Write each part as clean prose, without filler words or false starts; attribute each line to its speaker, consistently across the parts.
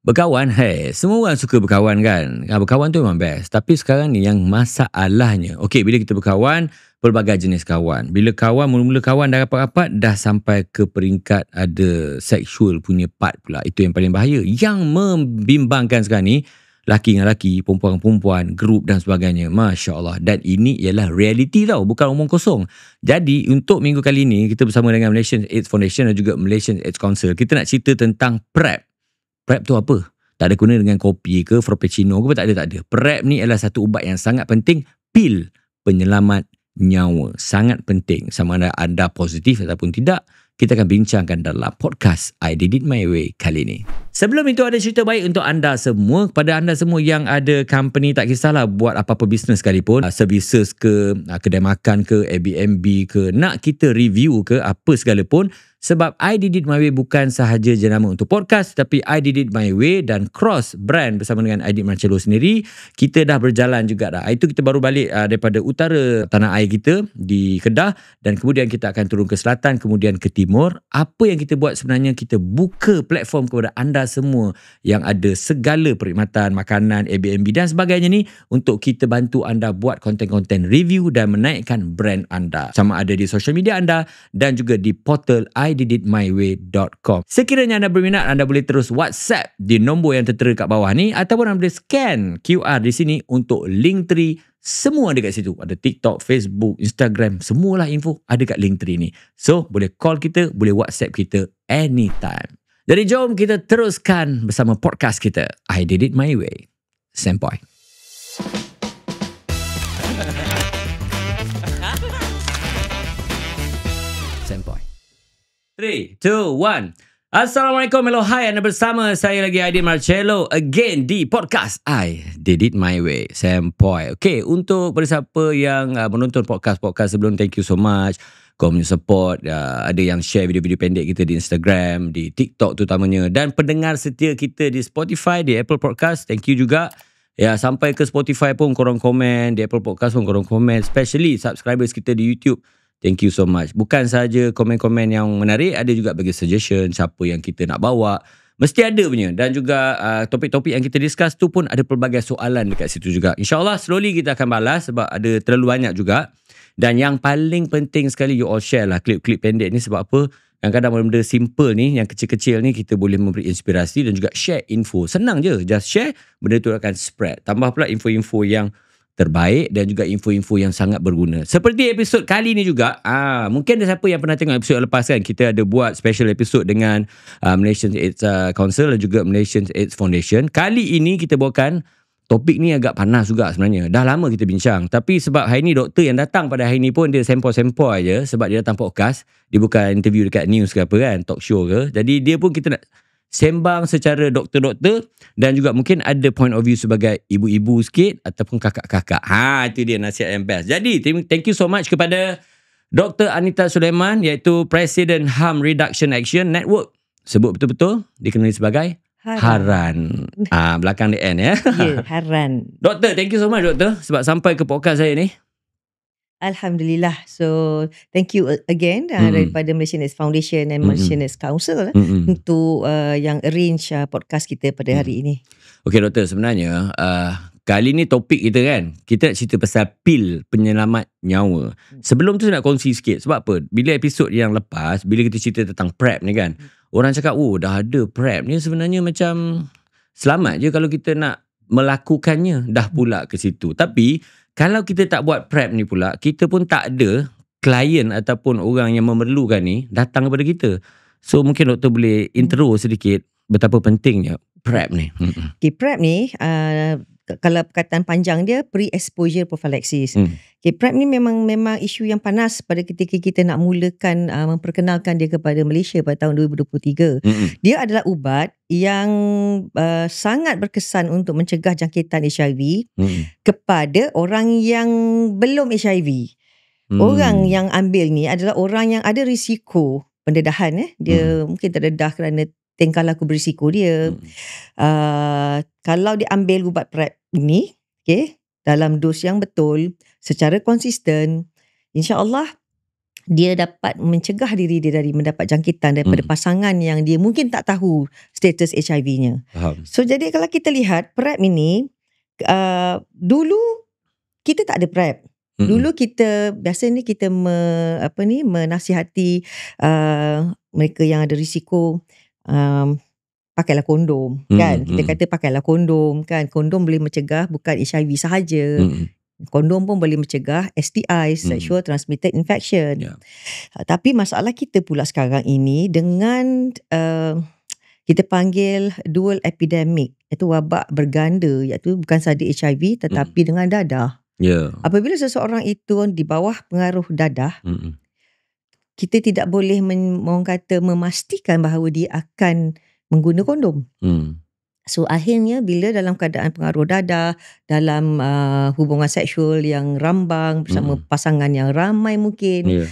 Speaker 1: Berkawan, semua orang suka berkawan kan. Berkawan tu memang best. Tapi sekarang ni yang masalahnya. Okey, bila kita berkawan, pelbagai jenis kawan. Bila kawan, mula-mula kawan dah rapat-rapat, dah sampai ke peringkat ada sexual punya part pula. Itu yang paling bahaya. Yang membimbangkan sekarang ni, laki dengan laki, perempuan dengan perempuan, grup dan sebagainya. Masya Allah. Dan ini ialah reality tau, bukan omong kosong. Jadi, untuk minggu kali ni, kita bersama dengan Malaysian AIDS Foundation dan juga Malaysian AIDS Council, kita nak cerita tentang PrEP. PrEP tu apa? Tak ada guna dengan kopi ke, frappuccino ke, tak ada. PrEP ni adalah satu ubat yang sangat penting, pil penyelamat nyawa. Sangat penting. Sama ada anda positif ataupun tidak, kita akan bincangkan dalam podcast I Did It My Way kali ini. Sebelum itu ada cerita baik untuk anda semua. Kepada anda semua yang ada company, tak kisahlah buat apa-apa bisnes sekalipun, services ke, kedai makan ke, Airbnb ke, nak kita review ke, apa segalapun. Sebab I Did It My Way bukan sahaja jenama untuk podcast, tapi I Did It My Way dan cross brand bersama dengan I Did Marcello sendiri. Kita dah berjalan juga dah. Itu kita baru balik daripada utara tanah air kita di Kedah, dan kemudian kita akan turun ke selatan, kemudian ke timur. Apa yang kita buat sebenarnya, kita buka platform kepada anda semua yang ada segala perkhidmatan, makanan, Airbnb dan sebagainya ni, untuk kita bantu anda buat konten-konten review dan menaikkan brand anda. Sama ada di social media anda dan juga di portal ididitmyway.com. Sekiranya anda berminat, anda boleh terus WhatsApp di nombor yang tertera kat bawah ni, ataupun anda boleh scan QR di sini untuk Linktree. Semua ada kat situ. Ada TikTok, Facebook, Instagram, semualah info ada kat Linktree ni. So, boleh call kita, boleh WhatsApp kita anytime. Jadi jom kita teruskan bersama podcast kita, I Did It My Way. Sempoi. Sempoi. 3, 2, 1. Assalamualaikum, hello, hi. Anda bersama saya lagi, I Did Marcello, again di podcast I Did It My Way. Sempoi. Okay, untuk siapa yang menonton podcast-podcast sebelum, thank you so much. Kau punya support, ada yang share video-video pendek kita di Instagram, di TikTok terutamanya, dan pendengar setia kita di Spotify, di Apple Podcast, thank you juga. Ya, sampai ke Spotify pun korang komen, di Apple Podcast pun korang komen, especially subscribers kita di YouTube. Thank you so much. Bukan saja komen-komen yang menarik, ada juga bagi suggestion siapa yang kita nak bawa. Mesti ada punya. Dan juga topik-topik yang kita discuss tu pun ada pelbagai soalan dekat situ juga. InsyaAllah slowly kita akan balas sebab ada terlalu banyak juga. Dan yang paling penting sekali, you all share lah klip-klip pendek ni. Sebab apa? Kadang-kadang benda simple ni, yang kecil-kecil ni, kita boleh memberi inspirasi dan juga share info. Senang je. Just share, benda tu akan spread. Tambah pula info-info yang terbaik dan juga info-info yang sangat berguna. Seperti episod kali ni juga, mungkin ada siapa yang pernah tengok episod lepas kan, kita ada buat special episode dengan Malaysian AIDS Council dan juga Malaysian AIDS Foundation. Kali ini kita bawakan topik ni agak panas juga sebenarnya. Dah lama kita bincang, tapi sebab hari ni doktor yang datang pada hari ni pun dia sempoi-sempoi je, sebab dia datang podcast, dia bukan interview dekat news ke apa kan, talk show ke. Jadi dia pun kita nak sembang secara doktor-doktor dan juga mungkin ada point of view sebagai ibu-ibu sikit ataupun kakak-kakak. Itu dia nasihat yang best. Jadi thank you so much kepada Dr. Anita Sulaiman, iaitu Presiden Harm Reduction Action Network. Sebut betul-betul, dikenali sebagai Haran. Belakang the N ya.
Speaker 2: Ya, Haran.
Speaker 1: Doktor, thank you so much doktor sebab sampai ke podcast saya ni.
Speaker 2: Alhamdulillah. So, thank you again daripada Malaysian AIDS Foundation dan Malaysian AIDS Council untuk yang arrange podcast kita pada hari ini.
Speaker 1: Okey doktor, sebenarnya kali ni topik kita kan, kita nak cerita pasal pil penyelamat nyawa. Sebelum tu saya nak kongsi sikit. Sebab apa? Bila episod yang lepas, bila kita cerita tentang PrEP ni kan, orang cakap, dah ada PrEP ni, sebenarnya macam selamat je kalau kita nak melakukannya. Dah pula ke situ. Tapi kalau kita tak buat PrEP ni pula, kita pun tak ada klien ataupun orang yang memerlukan ni datang kepada kita. So mungkin doktor boleh intro sedikit betapa pentingnya PrEP ni.
Speaker 2: Okay, PrEP ni kalau perkataan panjang dia, pre-exposure prophylaxis. Okay, PrEP ni memang isu yang panas pada ketika kita nak mulakan memperkenalkan dia kepada Malaysia pada tahun 2023. Dia adalah ubat yang sangat berkesan untuk mencegah jangkitan HIV kepada orang yang belum HIV. Orang yang ambil ni adalah orang yang ada risiko pendedahan. Dia mungkin terdedah kerana tingkah laku berisiko dia. Kalau dia ambil ubat PrEP ini, dalam dos yang betul, secara konsisten, insya-Allah dia dapat mencegah diri dia dari mendapat jangkitan daripada pasangan yang dia mungkin tak tahu status HIV-nya.
Speaker 1: Faham.
Speaker 2: So jadi kalau kita lihat PrEP ini, dulu kita tak ada PrEP. Dulu kita biasa ni kita menasihati mereka yang ada risiko, pakailah kondom kan. Kita kata pakailah kondom kan. Kondom boleh mencegah bukan HIV sahaja. Kondom pun boleh mencegah STI, sexual transmitted infection. Tapi masalah kita pula sekarang ini dengan kita panggil dual epidemic, iaitu wabak berganda, iaitu bukan sahaja HIV tetapi dengan dadah. Apabila seseorang itu di bawah pengaruh dadah, kita tidak boleh orang kata memastikan bahawa dia akan mengguna kondom. So akhirnya bila dalam keadaan pengaruh dadah, dalam hubungan seksual yang rambang bersama pasangan yang ramai mungkin,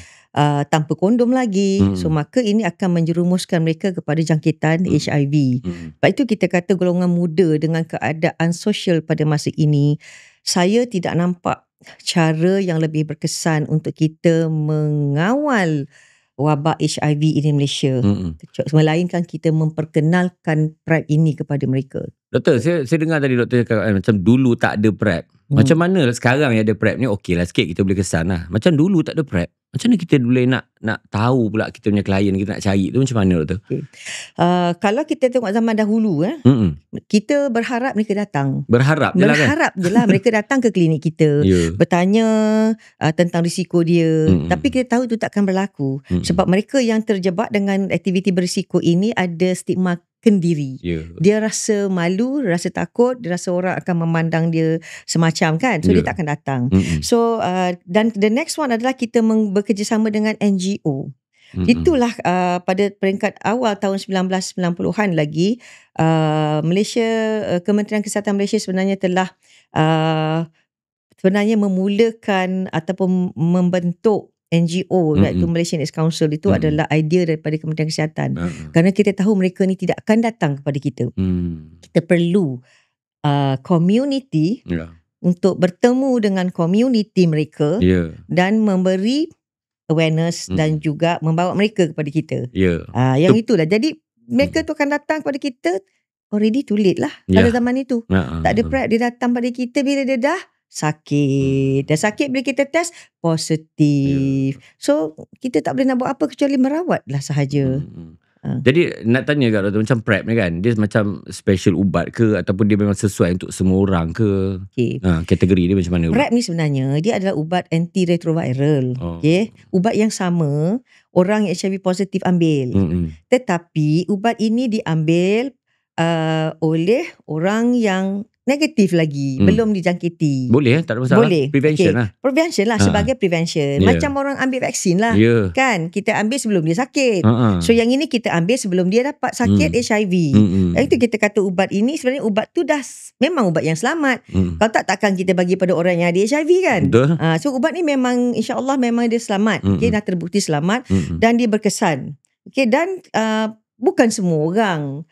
Speaker 2: tanpa kondom lagi, so maka ini akan menjerumuskan mereka kepada jangkitan HIV. Sebab itu kita kata golongan muda dengan keadaan sosial pada masa ini, saya tidak nampak cara yang lebih berkesan untuk kita mengawal wabak HIV di Malaysia. Melainkan kita memperkenalkan PrEP ini kepada mereka.
Speaker 1: Doktor, saya dengar tadi doktor cakap macam dulu tak ada PrEP. Macam mana sekarang yang ada PrEP ni, okey lah sikit kita boleh kesan lah. Macam dulu tak ada PrEP, macam mana kita boleh nak tahu pula kita punya klien kita nak cari tu macam mana doktor?
Speaker 2: Kalau kita tengok zaman dahulu, kita berharap mereka datang.
Speaker 1: Berharap je
Speaker 2: lah mereka datang ke klinik kita, bertanya tentang risiko dia. Tapi kita tahu itu takkan berlaku. Sebab mereka yang terjebak dengan aktiviti berisiko ini ada stigma kendiri. Dia rasa malu, rasa takut, dia rasa orang akan memandang dia semacam kan. So dia tak akan datang. So dan the next one adalah kita bekerjasama dengan NGO. Itulah pada peringkat awal tahun 1990-an lagi, Malaysia, Kementerian Kesihatan Malaysia sebenarnya telah memulakan ataupun membentuk NGO, iaitu Malaysian AIDS Council. Itu adalah idea daripada Kementerian Kesihatan. Kerana kita tahu mereka ni tidak akan datang kepada kita. Kita perlu community untuk bertemu dengan community mereka dan memberi awareness dan juga membawa mereka kepada kita. Yang itulah. Jadi mereka tu akan datang kepada kita already too late lah pada zaman itu. Tak ada PrEP, dia datang pada kita bila dia dah sakit. Dah sakit bila kita test positif. So kita tak boleh nak buat apa kecuali merawat lah sahaja.
Speaker 1: Jadi nak tanya kat doktor, macam PrEP ni kan, dia macam special ubat ke ataupun dia memang sesuai untuk semua orang ke? Kategori dia macam mana?
Speaker 2: PrEP ni sebenarnya dia adalah ubat antiretroviral. Ubat yang sama orang yang HIV positif ambil. Tetapi ubat ini diambil oleh orang yang negatif lagi, belum dijangkiti.
Speaker 1: Boleh tak ada masalah.
Speaker 2: Boleh.
Speaker 1: Prevention lah.
Speaker 2: Prevention lah, sebagai prevention. Macam orang ambil vaksin lah. Kan, kita ambil sebelum dia sakit. So yang ini kita ambil sebelum dia dapat sakit HIV. Itu kita kata ubat ini sebenarnya ubat tu dah memang ubat yang selamat. Kalau takkan kita bagi pada orang yang ada HIV kan. So ubat ni memang insya-Allah memang dia selamat. Dah terbukti selamat dan dia berkesan. Dan bukan semua orang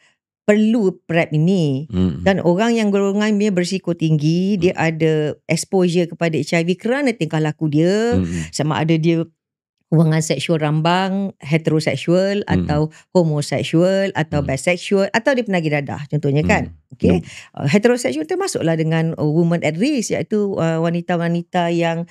Speaker 2: perlu PrEP ini. Dan orang yang golongan dia berisiko tinggi, dia ada exposure kepada HIV kerana tingkah laku dia, sama ada dia hubungan seksual rambang, heteroseksual atau homoseksual atau bisexual atau dia penagih dadah contohnya kan. Heteroseksual termasuklah dengan woman at risk, iaitu wanita-wanita yang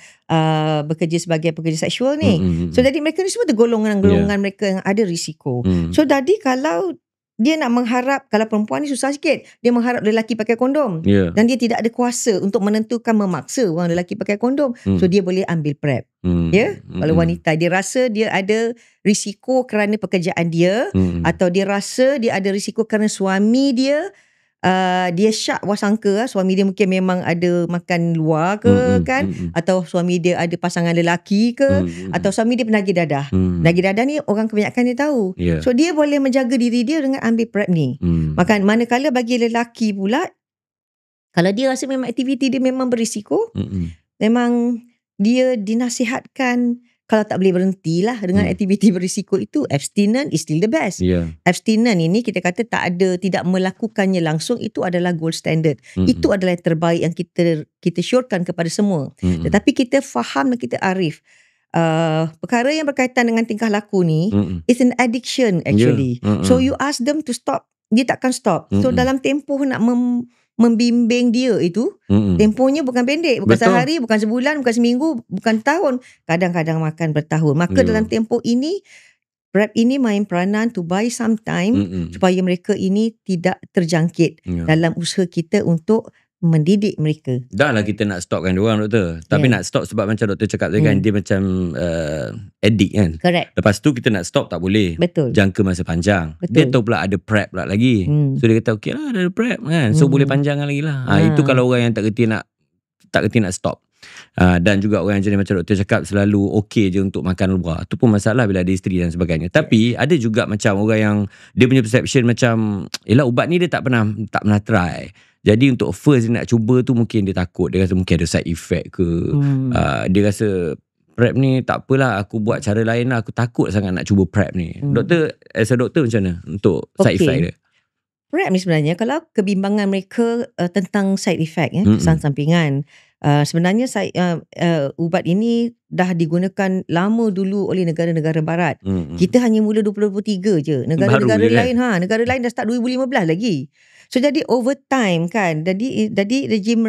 Speaker 2: bekerja sebagai pekerja seksual ni. So jadi mereka ni semua golongan-golongan mereka yang ada risiko. So jadi kalau dia nak mengharap, kalau perempuan ni susah sikit, dia mengharap lelaki pakai kondom, dan dia tidak ada kuasa untuk menentukan memaksa orang lelaki pakai kondom. So dia boleh ambil PrEP. Kalau wanita dia rasa dia ada risiko kerana pekerjaan dia, atau dia rasa dia ada risiko kerana suami dia, dia syak wasangka suami dia mungkin memang ada makan luar ke kan, atau suami dia ada pasangan lelaki ke, atau suami dia penagih dadah. Penagih dadah ni orang kebanyakan dia tahu. So dia boleh menjaga diri dia dengan ambil PrEP ni. Maka manakala bagi lelaki pula, kalau dia rasa memang aktiviti dia memang berisiko, memang dia dinasihatkan kalau tak boleh berhentilah dengan aktiviti berisiko itu, abstinence is still the best. Abstinence ini kita kata tidak melakukannya langsung, itu adalah gold standard. Itu adalah yang terbaik yang kita syorkan kepada semua. Tetapi kita faham dan kita arif, perkara yang berkaitan dengan tingkah laku ni, it's an addiction actually.
Speaker 1: Yeah.
Speaker 2: So you ask them to stop, dia takkan stop. So dalam tempoh nak membimbing dia itu, tempohnya bukan pendek, bukan
Speaker 1: Betul.
Speaker 2: sehari, bukan sebulan, bukan seminggu, bukan tahun, kadang-kadang makan bertahun. Maka dalam tempoh ini, PrEP ini main peranan to buy some time supaya mereka ini tidak terjangkit dalam usaha kita untuk mendidik mereka.
Speaker 1: Dah lah kita nak stopkan diorang, doktor. Tapi nak stop sebab macam doktor cakap tadi kan, dia macam addict kan.
Speaker 2: Correct.
Speaker 1: Lepas tu kita nak stop tak boleh.
Speaker 2: Betul.
Speaker 1: Jangka masa panjang.
Speaker 2: Betul.
Speaker 1: Dia tahu pula ada PrEP pula lagi. So dia kata okey lah, ada PrEP kan. So boleh panjangkan lagi lah. Itu kalau orang yang tak kerti nak stop. Dan juga orang jenis macam doktor cakap selalu okey je untuk makan luar. Itu pun masalah bila ada isteri dan sebagainya. Tapi ada juga macam orang yang dia punya perception macam yelah ubat ni dia tak pernah try. Jadi untuk first dia nak cuba tu mungkin dia takut. Dia rasa mungkin ada side effect ke. Dia rasa PrEP ni tak apalah, aku buat cara lain lah. Aku takut sangat nak cuba PrEP ni. Doktor, as a doktor macam mana untuk side effect dia?
Speaker 2: PrEP ni sebenarnya kalau kebimbangan mereka tentang side effect, kesan sampingan. Sebenarnya ubat ini dah digunakan lama dulu oleh negara-negara barat. Kita hanya mula 2023 je. Negara-negara lain negara lain dah start 2015 lagi. So jadi over time kan, jadi rejim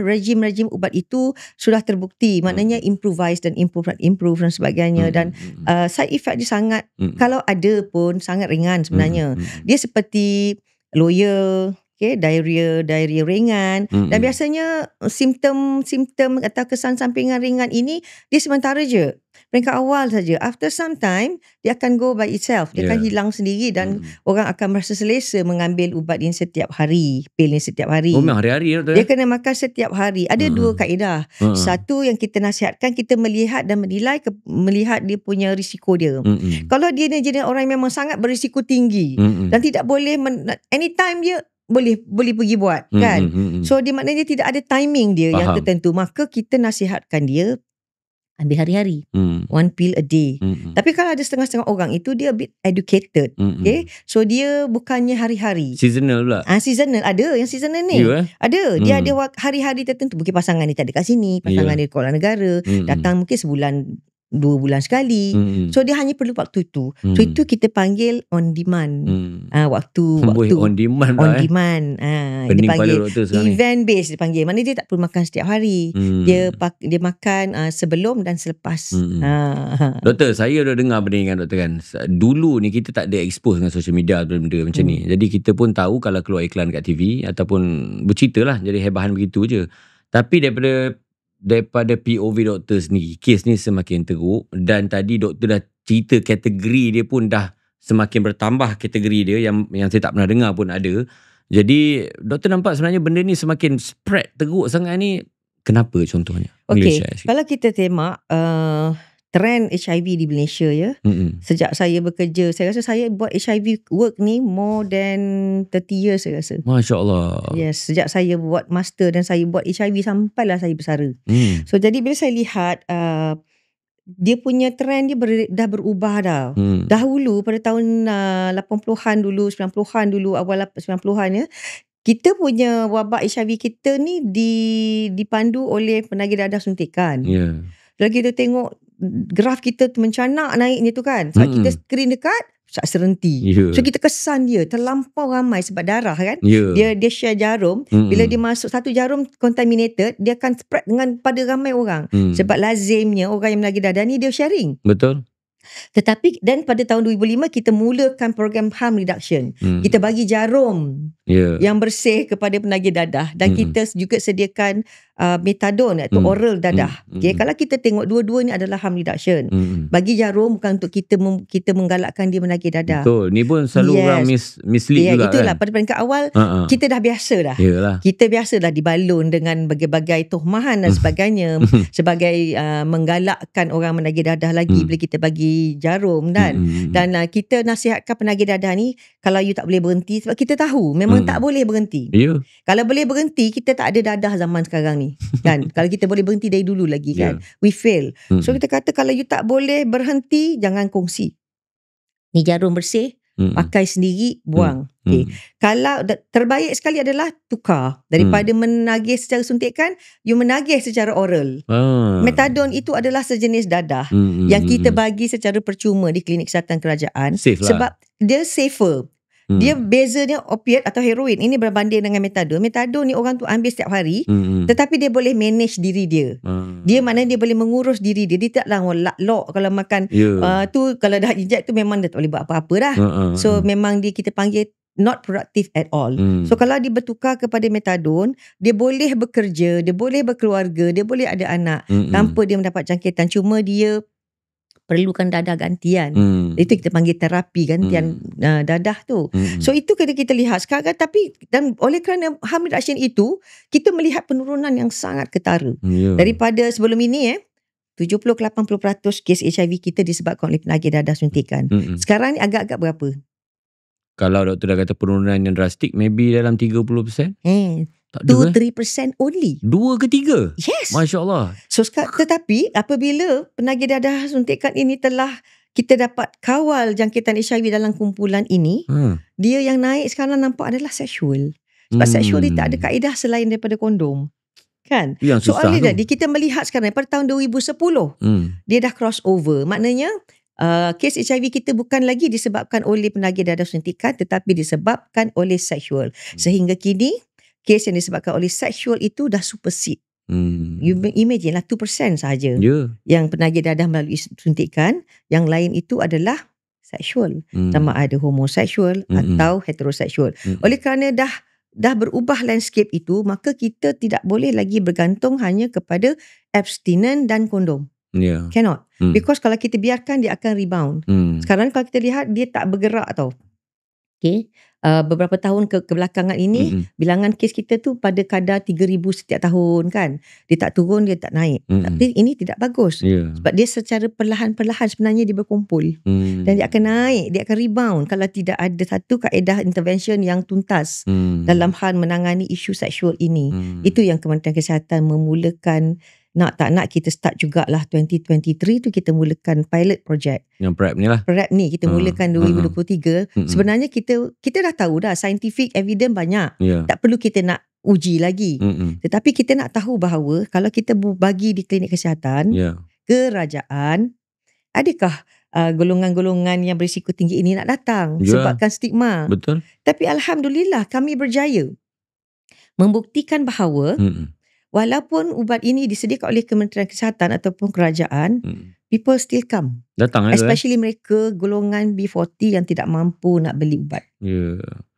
Speaker 2: ubat itu sudah terbukti, maknanya improvise dan improve dan sebagainya. Dan side effect dia sangat, kalau ada pun sangat ringan sebenarnya. Dia seperti loya, diarrhea ringan. Dan biasanya simptom atau kesan sampingan ringan ini dia sementara je, peringkat awal saja. After some time dia akan go by itself, dia akan hilang sendiri dan orang akan merasa selesa mengambil ubat ini setiap hari, pil ini setiap hari.
Speaker 1: Memang hari-hari
Speaker 2: dia kena makan setiap hari. Ada dua kaedah. Satu yang kita nasihatkan, kita melihat dan menilai melihat dia punya risiko dia. Kalau dia ni jenis orang yang memang sangat berisiko tinggi dan tidak boleh anytime dia boleh pergi buat kan. So dia maknanya dia tidak ada timing dia yang tertentu, maka kita nasihatkan dia ambil hari-hari, one pill a day. Tapi kalau ada setengah-setengah orang itu dia a bit educated, so dia bukannya hari-hari.
Speaker 1: Seasonal pula.
Speaker 2: Seasonal, ada yang seasonal ni. Ada, dia ada hari-hari tertentu. Mungkin pasangan ni tak ada kat sini, pasangan ni keluar negara, datang mungkin sebulan 2 bulan sekali. So dia hanya perlu waktu itu. So itu kita panggil on demand. Waktu
Speaker 1: on demand
Speaker 2: on demand. Dia panggil event based, dia panggil. Maknanya dia tak perlu makan setiap hari. Dia makan sebelum dan selepas.
Speaker 1: Doktor, saya dah dengar benda ni kan doktor kan. Dulu ni kita tak ada expose dengan social media benda macam ni. Jadi kita pun tahu kalau keluar iklan kat TV ataupun bercerita lah, jadi hebahan begitu je. Tapi daripada POV doktor sendiri, kes ni semakin teruk. Dan tadi doktor dah cerita kategori dia pun dah semakin bertambah, kategori dia yang saya tak pernah dengar pun ada. Jadi doktor nampak sebenarnya benda ni semakin spread teruk sangat ni. Kenapa contohnya?
Speaker 2: Okay, kalau kita tengok trend HIV di Malaysia sejak saya bekerja, saya rasa saya buat HIV work ni more than 30 years saya rasa.
Speaker 1: Masya Allah.
Speaker 2: Yes, sejak saya buat master dan saya buat HIV sampailah saya bersara. So jadi bila saya lihat dia punya trend dia dah berubah dah. Dahulu pada tahun 80-an dulu, 90-an dulu, awal 90-an kita punya wabak HIV kita ni dipandu oleh penagih dadah suntikan. Kalau kita tengok graf kita mencanak naiknya tu kan. Sebab kita screen dekat serenti. So kita kesan dia terlampau ramai sebab darah kan. Dia share jarum. Bila dia masuk satu jarum contaminated, dia akan spread pada ramai orang. Sebab lazimnya orang yang menagih dadah ni dia sharing.
Speaker 1: Betul.
Speaker 2: Tetapi dan pada tahun 2005 kita mulakan program harm reduction. Kita bagi jarum yang bersih kepada penagih dadah dan kita juga sediakan metadon iaitu oral dadah. Kalau kita tengok dua-dua ni adalah harm reduction. Bagi jarum bukan untuk kita menggalakkan dia menagih dadah.
Speaker 1: Betul. Ni pun selalu orang mislead juga
Speaker 2: itulah,
Speaker 1: kan.
Speaker 2: pada peringkat awal kita dah biasa dah. Kita biasa dah dibalun dengan berbagai tuhmahan dan sebagainya sebagai menggalakkan orang menagih dadah lagi bila kita bagi jarum dan kita nasihatkan penagih dadah ni, kalau you tak boleh berhenti, sebab kita tahu memang tak boleh berhenti. Kalau boleh berhenti, kita tak ada dadah zaman sekarang ni kan. Kalau kita boleh berhenti dari dulu lagi kan, we fail. So kita kata kalau you tak boleh berhenti, jangan kongsi. Ni jarum bersih, pakai sendiri, buang. Okay. Kalau terbaik sekali adalah tukar. Daripada menagih secara suntikan, you menagih secara oral. Metadon itu adalah sejenis dadah yang kita bagi secara percuma di klinik kesihatan kerajaan.
Speaker 1: Safe lah.
Speaker 2: Sebab dia safer. Dia bezanya opiat atau heroin ini berbanding dengan metadon. Metadon ni orang tu ambil setiap hari, tetapi dia boleh manage diri dia. Dia maknanya dia boleh mengurus diri dia. Dia taklah lock kalau makan tu, kalau dah inject tu memang dia tak boleh buat apa-apa dah. So memang kita panggil not productive at all. So kalau dia bertukar kepada metadon, dia boleh bekerja, dia boleh berkeluarga, dia boleh ada anak tanpa dia mendapat jangkitan. Cuma dia perlukan dadah gantian. Itu kita panggil terapi gantian dadah tu. So itu kena kita lihat sekarang. Tapi dan oleh kerana harm reduction itu, kita melihat penurunan yang sangat ketara. Daripada sebelum ini 70-80% kes HIV kita disebabkan oleh penagih dadah suntikan. Sekarang ni agak-agak berapa?
Speaker 1: Kalau doktor dah kata penurunan yang drastik, maybe dalam 30%? Tak
Speaker 2: 2-3% only.
Speaker 1: 2 ke 3?
Speaker 2: Yes.
Speaker 1: Masya Allah.
Speaker 2: So tetapi apabila penagih dadah suntikan ini telah kita dapat kawal jangkitan HIV dalam kumpulan ini, dia yang naik sekarang nampak adalah seksual. Sebab seksual ni tak ada kaedah selain daripada kondom. Kan?
Speaker 1: Yang susah
Speaker 2: soalnya
Speaker 1: tu.
Speaker 2: kita melihat sekarang pada tahun 2010 dia dah cross over. Maknanya kes HIV kita bukan lagi disebabkan oleh penagih dadah suntikan, tetapi disebabkan oleh seksual. Sehingga kini kes yang disebabkan oleh seksual itu dah supersede. You imagine lah 2% sahaja yang penagih dadah melalui suntikan. Yang lain itu adalah seksual. Sama ada homoseksual atau heteroseksual. Oleh kerana dah berubah landscape itu, maka kita tidak boleh lagi bergantung hanya kepada abstinence dan kondom. Cannot. Because kalau kita biarkan, dia akan rebound. Sekarang kalau kita lihat, dia tak bergerak tau. Okay. Beberapa tahun kebelakangan ini, bilangan kes kita tu pada kadar 3,000 setiap tahun kan. Dia tak turun, dia tak naik. Tapi ini tidak bagus. Sebab dia secara perlahan-perlahan sebenarnya dia berkumpul. Dan dia akan naik, dia akan rebound kalau tidak ada satu kaedah intervention yang tuntas dalam hal menangani isu seksual ini. Itu yang Kementerian Kesihatan memulakan. Nak tak nak kita start jugalah 2023 tu kita mulakan pilot project.
Speaker 1: Yang PrEP ni lah.
Speaker 2: PrEP ni kita mulakan 2023. Sebenarnya kita dah tahu dah scientific evidence banyak. Tak perlu kita nak uji lagi. Tetapi kita nak tahu bahawa kalau kita bagi di klinik kesihatan, kerajaan, adakah golongan-golongan yang berisiko tinggi ini nak datang sebabkan stigma.
Speaker 1: Betul.
Speaker 2: Tapi alhamdulillah kami berjaya membuktikan bahawa walaupun ubat ini disediakan oleh Kementerian Kesihatan ataupun kerajaan, people still come.
Speaker 1: Datang
Speaker 2: especially mereka golongan B40 yang tidak mampu nak beli ubat.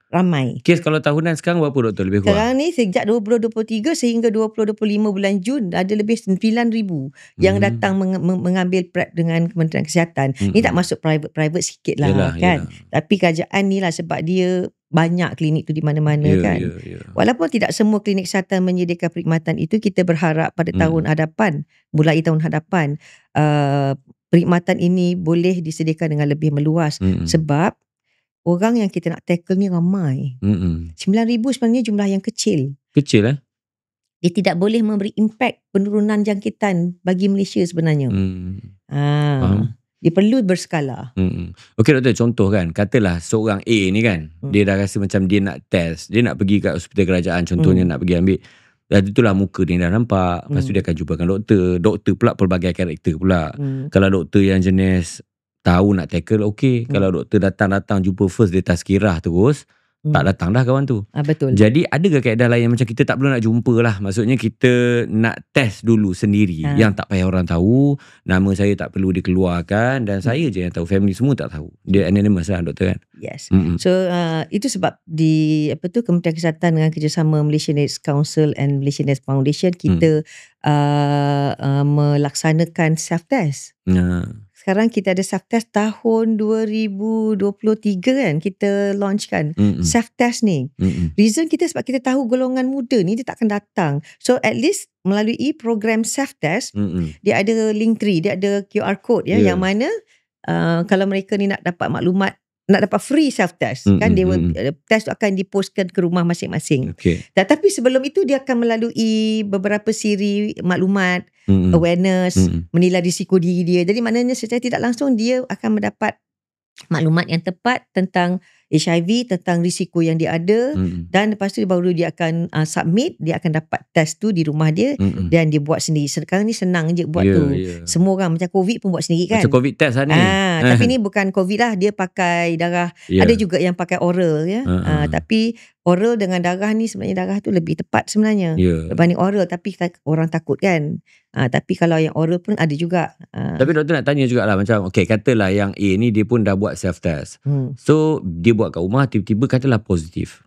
Speaker 2: Ramai.
Speaker 1: Kes kalau tahunan sekarang berapa doktor lebih kurang?
Speaker 2: Sekarang ni sejak 2023 sehingga 2025 bulan Jun ada lebih 9,000 yang datang mengambil PrEP dengan Kementerian Kesihatan. Ni tak masuk private sikit lah kan. Tapi kerajaan ni lah sebab dia banyak klinik tu di mana-mana kan. Walaupun tidak semua klinik kesihatan menyediakan perkhidmatan itu, kita berharap pada tahun hadapan, mulai tahun hadapan, perkhidmatan ini boleh disediakan dengan lebih meluas. Sebab orang yang kita nak tackle ni ramai. 9,000 sebenarnya jumlah yang kecil.
Speaker 1: Kecil
Speaker 2: Dia tidak boleh memberi impact penurunan jangkitan bagi Malaysia sebenarnya.
Speaker 1: Faham.
Speaker 2: Dia perlu berskala.
Speaker 1: Okey doktor, contoh kan, katalah seorang A ni kan, dia dah rasa macam dia nak test, dia nak pergi kat hospital kerajaan contohnya, nak pergi ambil. Dan itulah muka dia dah nampak. Lepas tu dia akan jumpakan doktor pula pelbagai karakter pula. Kalau doktor yang jenis tahu nak tackle, okey. Kalau doktor datang jumpa first, dia tazkirah terus, tak datang dah kawan tu.
Speaker 2: Betul.
Speaker 1: Jadi adakah kaedah lain yang macam kita tak perlu nak jumpa lah? Maksudnya kita nak test dulu sendiri. Yang tak payah orang tahu. Nama saya tak perlu dikeluarkan. Dan saya je yang tahu. Family semua tak tahu. Dia anonymous lah doktor kan.
Speaker 2: Yes. So itu sebab di Kementerian Kesihatan dengan kerjasama Malaysian AIDS Council and Malaysian AIDS Foundation, kita melaksanakan self-test. Sekarang kita ada self-test tahun 2023 kan, kita launchkan self-test ni. Reason kita sebab kita tahu golongan muda ni dia tak akan datang. So at least melalui program self-test, dia ada link tree, dia ada QR code yang mana kalau mereka ni nak dapat maklumat, nak dapat free self-test kan, dia test tu akan dipostkan ke rumah masing-masing. Tetapi sebelum itu dia akan melalui beberapa siri maklumat, awareness, menilai risiko diri dia. Jadi maknanya secara tidak langsung dia akan mendapat maklumat yang tepat tentang HIV, tentang risiko yang dia ada, dan lepas tu baru dia akan submit, dia akan dapat test tu di rumah dia, dan dia buat sendiri. Sekarang ni senang je buat tu. Semua orang macam COVID pun buat sendiri kan.
Speaker 1: Macam COVID test lah ni.
Speaker 2: Tapi ni bukan COVID lah, dia pakai darah. Ada juga yang pakai oral ya. Tapi oral dengan darah ni sebenarnya darah tu lebih tepat sebenarnya berbanding oral, tapi orang takut kan. Tapi kalau yang oral pun ada juga.
Speaker 1: Tapi doktor nak tanya jugalah, macam okay, katalah yang A ni dia pun dah buat self test. So dia buat kat rumah, tiba-tiba katalah positif.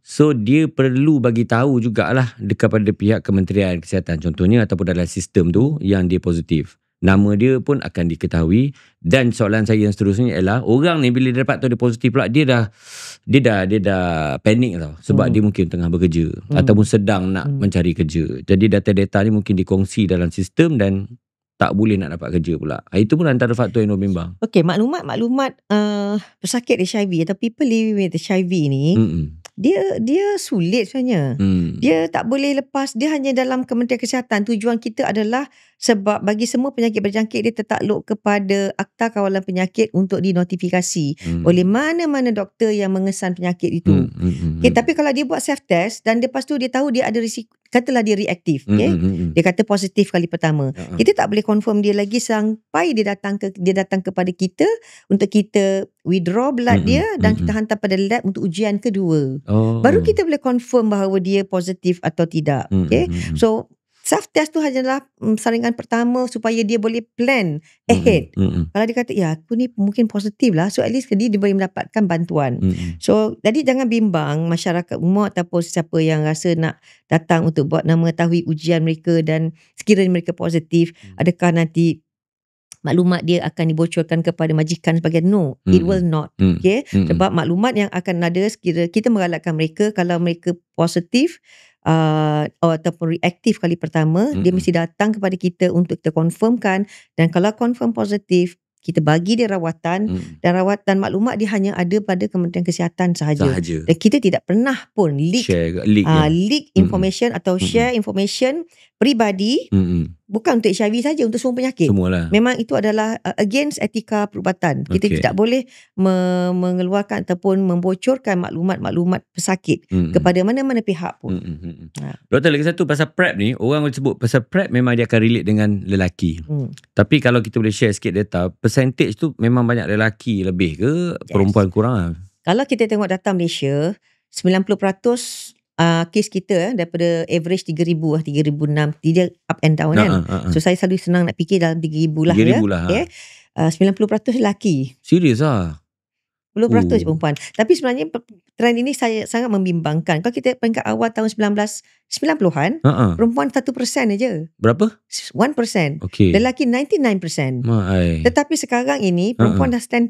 Speaker 1: So dia perlu bagi tahu jugalah kepada pihak Kementerian Kesihatan contohnya, ataupun dalam sistem tu yang dia positif. Nama dia pun akan diketahui. Dan soalan saya yang seterusnya ialah, orang ni bila dia dapat tahu dia positif pula, dia dah panik tau. Sebab dia mungkin tengah bekerja ataupun sedang nak mencari kerja. Jadi data-data ni mungkin dikongsi dalam sistem dan tak boleh nak dapat kerja pula. Itu pun antara faktor yang bimbang.
Speaker 2: Okey, maklumat pesakit HIV atau people living with HIV ni, dia sulit sebenarnya. Dia tak boleh lepas, dia hanya dalam Kementerian Kesihatan. Tujuan kita adalah sebab bagi semua penyakit berjangkit, dia tertakluk kepada Akta Kawalan Penyakit untuk dinotifikasi oleh mana-mana doktor yang mengesan penyakit itu. Okay, tapi kalau dia buat self test dan lepas tu dia tahu dia ada risiko, katalah dia reaktif, dia kata positif kali pertama, kita tak boleh confirm dia lagi sampai dia datang kepada kita untuk kita withdraw blood dia dan kita hantar pada lab untuk ujian kedua. Baru kita boleh confirm bahawa dia positif atau tidak. Okay, so self test tu hanyalah saringan pertama supaya dia boleh plan ahead. Kalau dia kata ya aku ni mungkin positif lah, so at least dia boleh mendapatkan bantuan. So jadi jangan bimbang masyarakat umum ataupun siapa yang rasa nak datang untuk buat mengetahui ujian mereka, dan sekiranya mereka positif, adakah nanti maklumat dia akan dibocorkan kepada majikan sebagai no, it will not. Okay, sebab maklumat yang akan ada, sekiranya kita meralatkan mereka, kalau mereka positif ataupun reaktif kali pertama, dia mesti datang kepada kita untuk kita confirmkan, dan kalau confirm positif, kita bagi dia rawatan, dan rawatan maklumat dia hanya ada pada Kementerian Kesihatan sahaja. Dan kita tidak pernah pun leak information atau share information peribadi, bukan untuk HIV saja, untuk semua penyakit.
Speaker 1: Semualah.
Speaker 2: Memang itu adalah against etika perubatan. Kita tidak boleh mengeluarkan ataupun membocorkan maklumat-maklumat pesakit kepada mana-mana pihak pun.
Speaker 1: Doktor, lagi satu pasal PrEP ni, orang sebut pasal PrEP memang dia akan relate dengan lelaki. Tapi kalau kita boleh share sikit data, percentage tu memang banyak lelaki lebih ke perempuan kurang?
Speaker 2: Kalau kita tengok data Malaysia, 90% kes kita daripada average 3,000 lah, 3,006, dia up and down kan. So saya selalu senang nak fikir dalam 3,000 lah.
Speaker 1: 3,000 lah.
Speaker 2: Okay. 90% lelaki.
Speaker 1: Serius lah?
Speaker 2: 10% perempuan. Tapi sebenarnya trend ini saya sangat membimbangkan. Kalau kita peringkat awal tahun 1990-an, perempuan 1% aja.
Speaker 1: Berapa?
Speaker 2: 1%.
Speaker 1: Okay.
Speaker 2: Lelaki 99%. Tetapi sekarang ini perempuan dah 10%.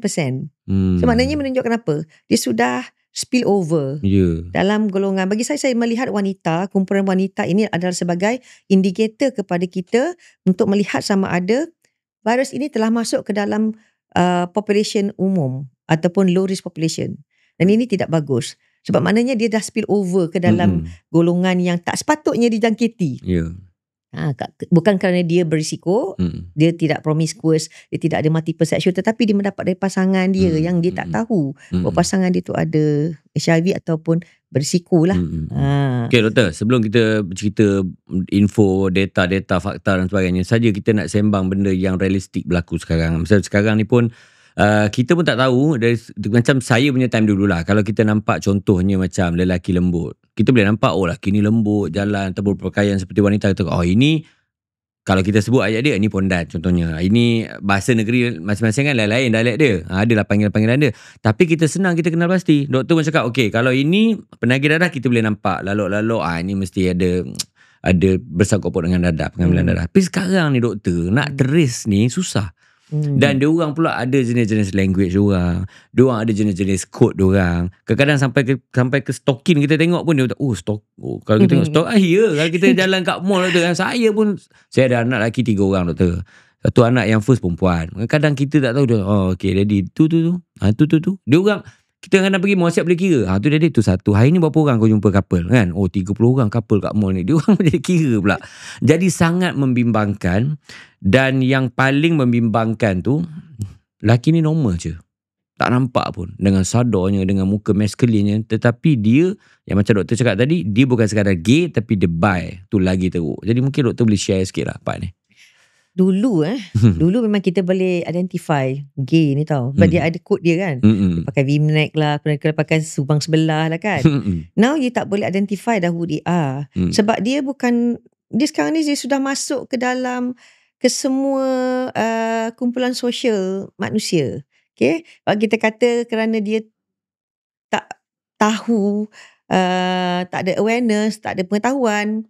Speaker 2: So maknanya menunjukkan apa? Dia sudah spill over dalam golongan. Bagi saya melihat wanita, kumpulan wanita ini adalah sebagai indikator kepada kita untuk melihat sama ada virus ini telah masuk ke dalam population umum ataupun low risk population. Dan ini tidak bagus. Sebab maknanya dia dah spill over ke dalam golongan yang tak sepatutnya dijangkiti. Bukan kerana dia berisiko, dia tidak promiscuous, dia tidak ada multiple sexual, tetapi dia mendapat dari pasangan dia yang dia tak tahu bahawa pasangan dia tu ada HIV ataupun berisiko lah.
Speaker 1: Okay doktor, sebelum kita bercerita info, data, fakta dan sebagainya, saja kita nak sembang benda yang realistik berlaku sekarang. Misalnya sekarang ni pun kita pun tak tahu dari, macam saya punya time dulu lah, kalau kita nampak contohnya macam lelaki lembut, kita boleh nampak lelaki ni lembut jalan ataupun berpakaian seperti wanita, kita ini kalau kita sebut ayat dia, ini pondan contohnya, ini bahasa negeri masing-masing kan lain-lain dialek dia, adalah panggilan-panggilan dia. Tapi kita senang, kita kenal pasti. Doktor pun cakap okay, kalau ini penagih darah kita boleh nampak lalok-lalok, ini mesti ada bersangkut dengan darah, pengambilan darah. Tapi sekarang ni doktor, nak trace ni susah. Dan dia orang pula ada jenis-jenis language diorang ada jenis-jenis code diorang. Kadang-kadang sampai ke stalking kita tengok pun dia kata, kalau kita tengok stalk, kalau kita jalan kat mall tu kan, saya ada anak lelaki 3 orang doktor. Satu anak yang first perempuan. Kadang kita tak tahu dia, okay daddy tu. Dia orang, kita kadang pergi mall siap boleh kira. Tu daddy tu satu. Hari ni berapa orang kau jumpa couple kan? 30 orang couple kat mall ni. Dia orang jadi kira pula. Jadi sangat membimbangkan. Dan yang paling membimbangkan tu, lelaki ni normal je. Tak nampak pun. Dengan sadarnya, dengan muka masculinnya. Tetapi dia, yang macam doktor cakap tadi, dia bukan sekadar gay tapi dia bi. Tu lagi teruk. Jadi mungkin doktor boleh share sikit lah part ni.
Speaker 2: Dulu dulu memang kita boleh identify gay ni tau. Sebab dia ada code dia kan. Dia pakai V-neck lah, kena pakai subang sebelah lah kan. Now you tak boleh identify dah who they are. Sebab dia bukan, dia sekarang ni dia sudah masuk ke dalam, ke semua kumpulan sosial manusia. Okay. Kalau kita kata kerana dia tak tahu, tak ada awareness, tak ada pengetahuan.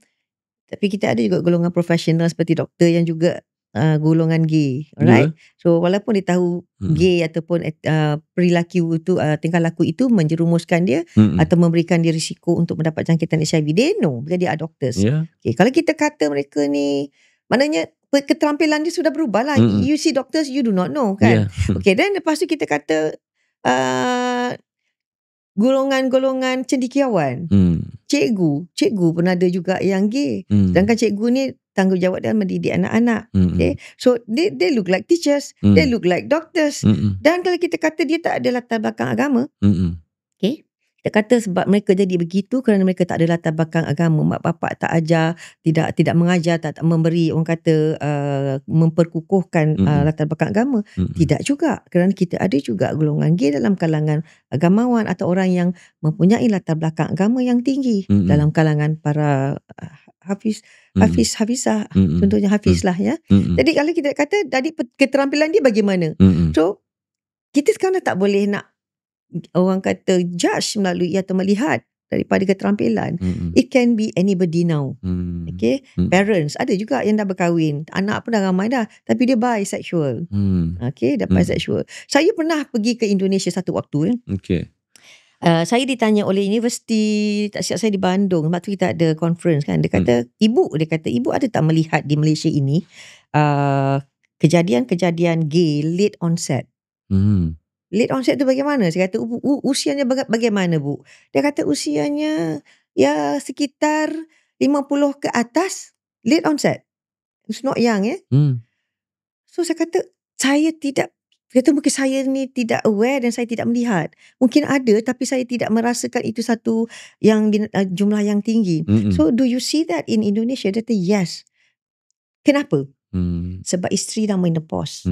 Speaker 2: Tapi kita ada juga golongan profesional seperti doktor yang juga golongan gay, alright? So walaupun dia tahu gay ataupun perilaku itu, tingkah laku itu menjerumuskan dia atau memberikan dia risiko untuk mendapat jangkitan HIV, they know, jadi are doctors. Okay, kalau kita kata mereka ni, maknanya keterampilan dia sudah berubah lah. You see doctors, you do not know kan. Okay, then lepas tu kita kata golongan-golongan cendekiawan. Cikgu pun ada juga yang gay. Sedangkan cikgu ni tanggungjawab dia mendidik anak-anak. Okay? So they look like teachers, they look like doctors. Dan kalau kita kata dia tak ada latar belakang agama, okay? Kita kata sebab mereka jadi begitu kerana mereka tak ada latar belakang agama, mak bapak tak ajar, tidak mengajar, tak memberi, orang kata memperkukuhkan latar belakang agama. Tidak juga, kerana kita ada juga golongan gay dalam kalangan agamawan atau orang yang mempunyai latar belakang agama yang tinggi dalam kalangan para hafizah, contohnya hafiz lah ya. Jadi kalau kita kata tadi keterampilan dia bagaimana, so kita sekarang tak boleh nak, orang kata, judge melalui atau melihat daripada keterampilan. It can be anybody now. Okay, parents ada juga yang dah berkahwin, anak pun dah ramai dah, tapi dia bisexual. Okay, dah bisexual. Saya pernah pergi ke Indonesia satu waktu.
Speaker 1: Okay.
Speaker 2: Saya ditanya oleh universiti, tak silap saya di Bandung, sebab tu kita ada conference kan. Dia kata, ibu ada tak melihat di Malaysia ini kejadian-kejadian gay late onset? Late onset tu bagaimana? Saya kata, usianya bagaimana bu? Dia kata usianya ya sekitar 50 ke atas, late onset. It's not young So saya kata, mungkin saya ni tidak aware dan saya tidak melihat. Mungkin ada tapi saya tidak merasakan itu satu yang jumlah yang tinggi. So do you see that in Indonesia? Dia kata yes. Kenapa? Sebab isteri dah menopause.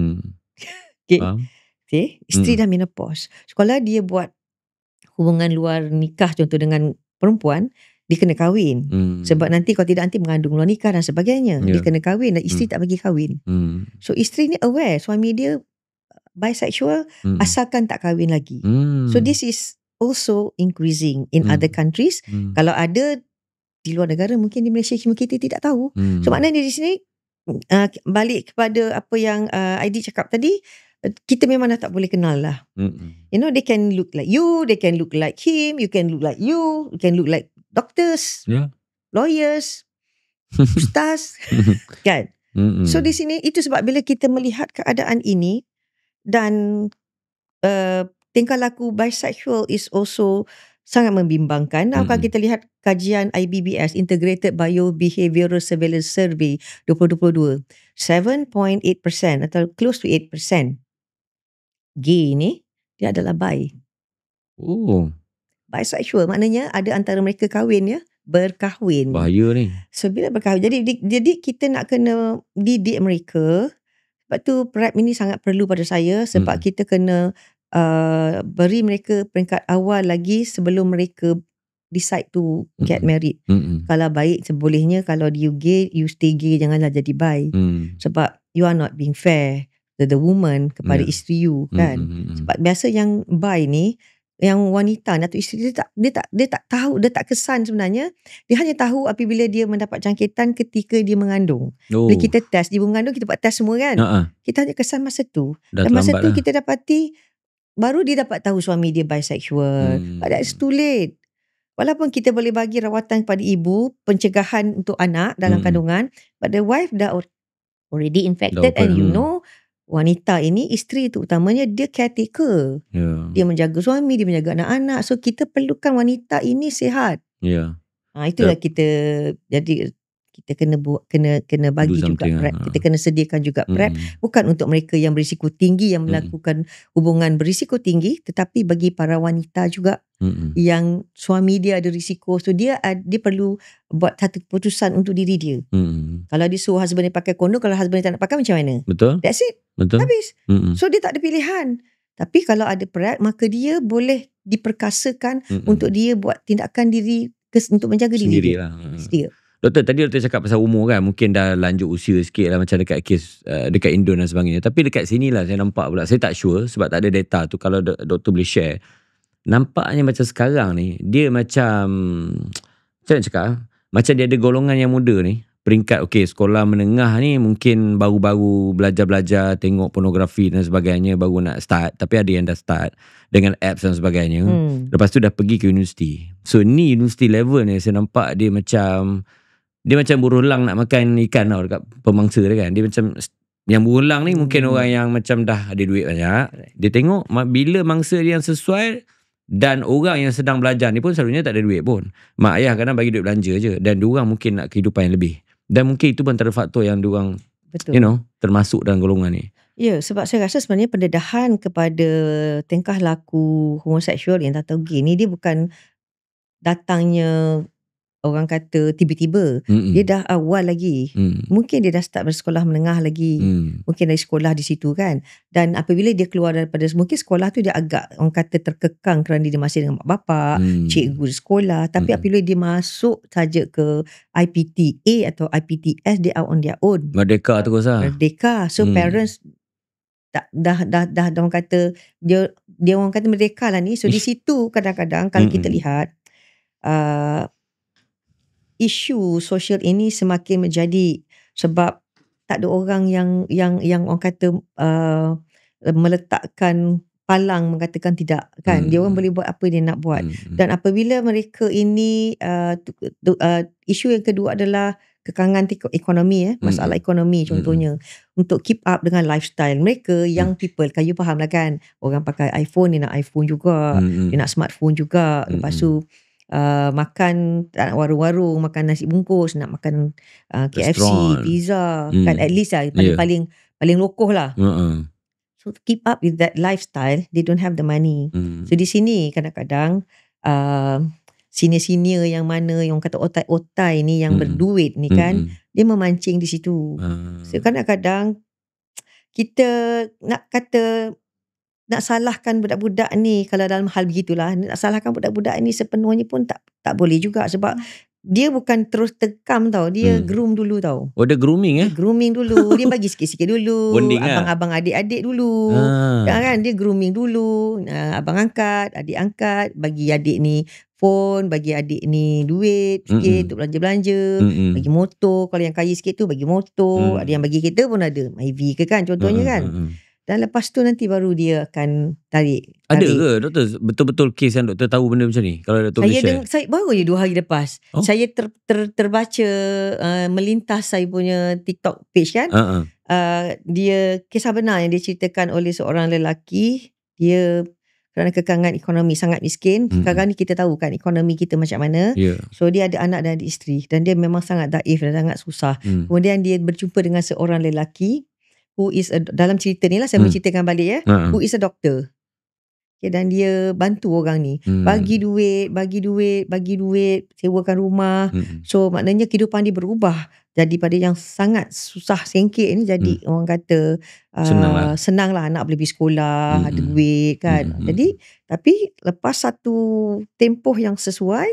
Speaker 2: Okay, isteri dah menopause. So, kalau dia buat hubungan luar nikah contoh dengan perempuan, dia kena kahwin. Sebab nanti kalau tidak nanti mengandung luar nikah dan sebagainya. Dia kena kahwin dan isteri tak bagi kahwin. So isteri ni aware suami dia bisexual asalkan tak kahwin lagi. So this is also increasing in other countries. Kalau ada di luar negara, mungkin di Malaysia kita tidak tahu. So maknanya di sini balik kepada apa yang Aidi cakap tadi, kita memang dah tak boleh kenal lah. You know, they can look like you, they can look like him, you can look like you can look like doctors, lawyers, ustaz, kan? So di sini, itu sebab bila kita melihat keadaan ini dan tingkah laku bisexual is also sangat membimbangkan. Kalau kita lihat kajian IBBS, Integrated Bio-Behavioral Surveillance Survey 2022, 7.8% atau close to 8% gay ni, dia adalah bi. Bisexual maknanya ada antara mereka kahwin berkahwin.
Speaker 1: Bahaya ni.
Speaker 2: So bila berkahwin, jadi kita nak kena didik mereka. Sebab tu PrEP ini sangat perlu pada saya, sebab kita kena beri mereka peringkat awal lagi sebelum mereka decide to get married. Kalau baik sebolehnya, kalau you gay, you stay gay, janganlah jadi bi. Sebab you are not being fair the woman kepada isteri you kan. Sebab biasa yang bi ni, yang wanita atau isteri dia tak tahu, dia tak kesan sebenarnya. Dia hanya tahu apabila dia mendapat jangkitan ketika dia mengandung. Bila kita test, dia mengandung, kita buat test semua kan. Kita hanya kesan masa tu. Dan masa tu kita dapati, baru dia dapat tahu suami dia bisexual. But that's too late. Walaupun kita boleh bagi rawatan kepada ibu, pencegahan untuk anak dalam kandungan, but the wife dah already infected and you know, wanita ini, isteri itu utamanya, dia caretaker. Dia menjaga suami, dia menjaga anak-anak. So kita perlukan wanita ini sihat. Itulah kita, jadi kita kena buat, kena bagi juga
Speaker 1: something,
Speaker 2: PrEP. Kita kena sediakan juga PrEP, bukan untuk mereka yang berisiko tinggi, yang melakukan hubungan berisiko tinggi, tetapi bagi para wanita juga yang suami dia ada risiko. So dia perlu buat satu keputusan untuk diri dia. Kalau dia suruh husband dia pakai kondom, kalau husband dia tak nak pakai, macam mana?
Speaker 1: Betul.
Speaker 2: That's it.
Speaker 1: Betul.
Speaker 2: Habis. So dia tak ada pilihan. Tapi kalau ada PrEP, maka dia boleh diperkasakan untuk dia buat tindakan diri untuk menjaga diri dia. Sendiri.
Speaker 1: Doktor, tadi doktor cakap pasal umur kan, mungkin dah lanjut usia sikit lah, macam dekat kes dekat Indon dan sebagainya. Tapi dekat sini lah saya nampak pula, saya tak sure sebab tak ada data tu. Kalau doktor boleh share, nampaknya macam sekarang ni dia macam nak cakap, macam dia ada golongan yang muda ni, peringkat sekolah menengah ni mungkin baru-baru belajar-belajar tengok pornografi dan sebagainya, baru nak start. Tapi ada yang dah start dengan apps dan sebagainya. Lepas tu dah pergi ke universiti. So ni universiti level ni saya nampak dia macam berulang nak makan ikan tau dekat pemangsa dia kan. Dia macam yang berulang ni mungkin orang yang macam dah ada duit banyak. Dia tengok bila mangsa dia yang sesuai, dan orang yang sedang belajar ni pun selalunya tak ada duit pun. Mak ayah kadang bagi duit belanja je, dan diorang mungkin nak kehidupan yang lebih. Dan mungkin itu pun antara faktor yang diorang termasuk dalam golongan ni.
Speaker 2: Ya, sebab saya rasa sebenarnya pendedahan kepada tingkah laku homoseksual yang tak tahu gay ni, dia bukan datangnya orang kata tiba-tiba. Dia dah awal lagi. Mungkin dia dah start bersekolah menengah lagi. Mungkin dari sekolah di situ kan. Dan apabila dia keluar daripada, mungkin sekolah tu dia agak orang kata terkekang kerana dia masih dengan mak bapak, cikgu di sekolah. Tapi apabila dia masuk saja ke IPTA atau IPTS, dia out on their own.
Speaker 1: Merdeka terus lah.
Speaker 2: Merdeka. So parents dah orang kata dia orang kata merdeka lah ni. So di situ kadang-kadang kalau kita lihat isu sosial ini semakin menjadi, sebab tak ada orang yang orang kata meletakkan palang mengatakan tidak kan. Dia orang boleh buat apa dia nak buat. Dan apabila mereka ini isu yang kedua adalah kekangan ekonomi, masalah ekonomi contohnya, untuk keep up dengan lifestyle mereka. Young people kan, you faham lah kan, orang pakai iPhone, dia nak iPhone juga, dia nak smartphone juga. Lepas tu makan tak nak warung-warung, makan nasi bungkus, nak makan KFC,
Speaker 1: Restaurant,
Speaker 2: pizza kan, at least lah paling lokoh lah. So to keep up with that lifestyle, they don't have the money. So di sini kadang-kadang senior-senior yang mana yang kata otai-otai ni, yang berduit ni kan, dia memancing di situ. So kadang-kadang kita nak salahkan budak-budak ni, kalau dalam hal begitulah, nak salahkan budak-budak ni sepenuhnya pun tak boleh juga. Sebab dia bukan terus tekam tau, dia groom dulu tau.
Speaker 1: Oh, dia grooming
Speaker 2: Grooming dulu. Dia bagi sikit-sikit dulu.
Speaker 1: Bonding
Speaker 2: abang-abang adik-adik dulu. Kan, dia grooming dulu. Abang angkat, adik angkat, bagi adik ni phone, bagi adik ni duit sikit untuk belanja-belanja, bagi motor. Kalau yang kaya sikit tu bagi motor. Ada yang bagi kereta pun ada, Myvi ke kan contohnya kan. Dan lepas tu nanti baru dia akan tarik.
Speaker 1: Ada ke doktor betul-betul kes yang doktor tahu benda macam ni? Kalau doktor boleh share.
Speaker 2: Saya baru je 2 hari lepas. Saya terbaca melintas saya punya TikTok page kan. Dia kisah benar yang diceritakan oleh seorang lelaki. Dia kerana kekangan ekonomi, sangat miskin. Sekarang ni kita tahu kan ekonomi kita macam mana. So dia ada anak dan ada isteri, dan dia memang sangat daif dan sangat susah. Kemudian dia berjumpa dengan seorang lelaki who is dalam cerita ni lah saya menceritakan balik who is a doctor. Dan dia bantu orang ni, bagi duit, sewakan rumah. So maknanya kehidupan dia berubah daripada yang sangat susah sengkit ni jadi orang kata senang lah, anak boleh pergi sekolah, ada duit kan. Jadi tapi lepas satu tempoh yang sesuai,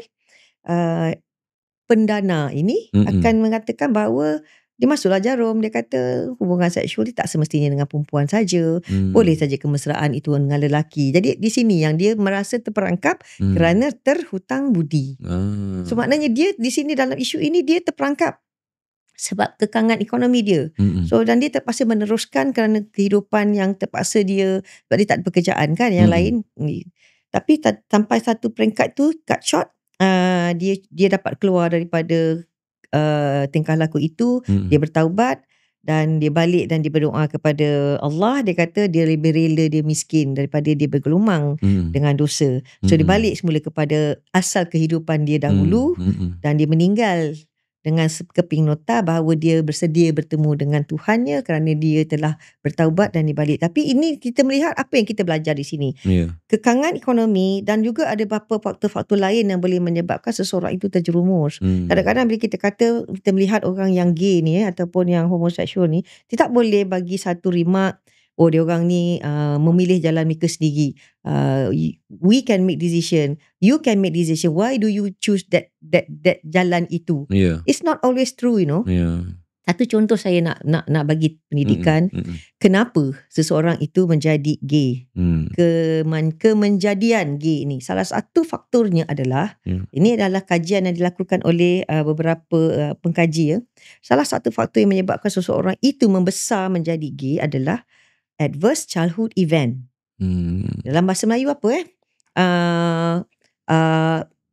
Speaker 2: pendana ini akan mengatakan bahawa dia masuklah jarum. Dia kata hubungan seksual dia tak semestinya dengan perempuan saja. Boleh saja kemesraan itu dengan lelaki. Jadi di sini yang dia merasa terperangkap kerana terhutang budi. So maknanya dia di sini dalam isu ini dia terperangkap sebab kekangan ekonomi dia. So dan dia terpaksa meneruskan kerana kehidupan yang terpaksa dia, sebab dia tak ada pekerjaan kan yang lain. Tapi sampai satu peringkat tu cut short, dia dapat keluar daripada tingkah laku itu. Dia bertaubat dan dia balik dan dia berdoa kepada Allah. Dia kata dia lebih rela dia miskin daripada dia bergelumang dengan dosa. So dia balik semula kepada asal kehidupan dia dahulu, dan dia meninggal dengan sekeping nota bahawa dia bersedia bertemu dengan Tuhannya kerana dia telah bertaubat dan dibalik. Tapi ini kita melihat apa yang kita belajar di sini. Kekangan ekonomi dan juga ada beberapa faktor-faktor lain yang boleh menyebabkan seseorang itu terjerumus. Kadang-kadang bila kita kata, kita melihat orang yang gay ni ataupun yang homoseksual ni, kita tak boleh bagi satu remark, oh dia orang ni memilih jalan mereka sendiri. We can make decision. You can make decision. Why do you choose that jalan itu? It's not always true, you know. Satu contoh saya nak bagi pendidikan. Kenapa seseorang itu menjadi gay? Kemenjadian gay ni. Salah satu faktornya adalah, ini adalah kajian yang dilakukan oleh beberapa pengkaji ya. Salah satu faktor yang menyebabkan seseorang itu membesar menjadi gay adalah adverse childhood event. Dalam bahasa Melayu apa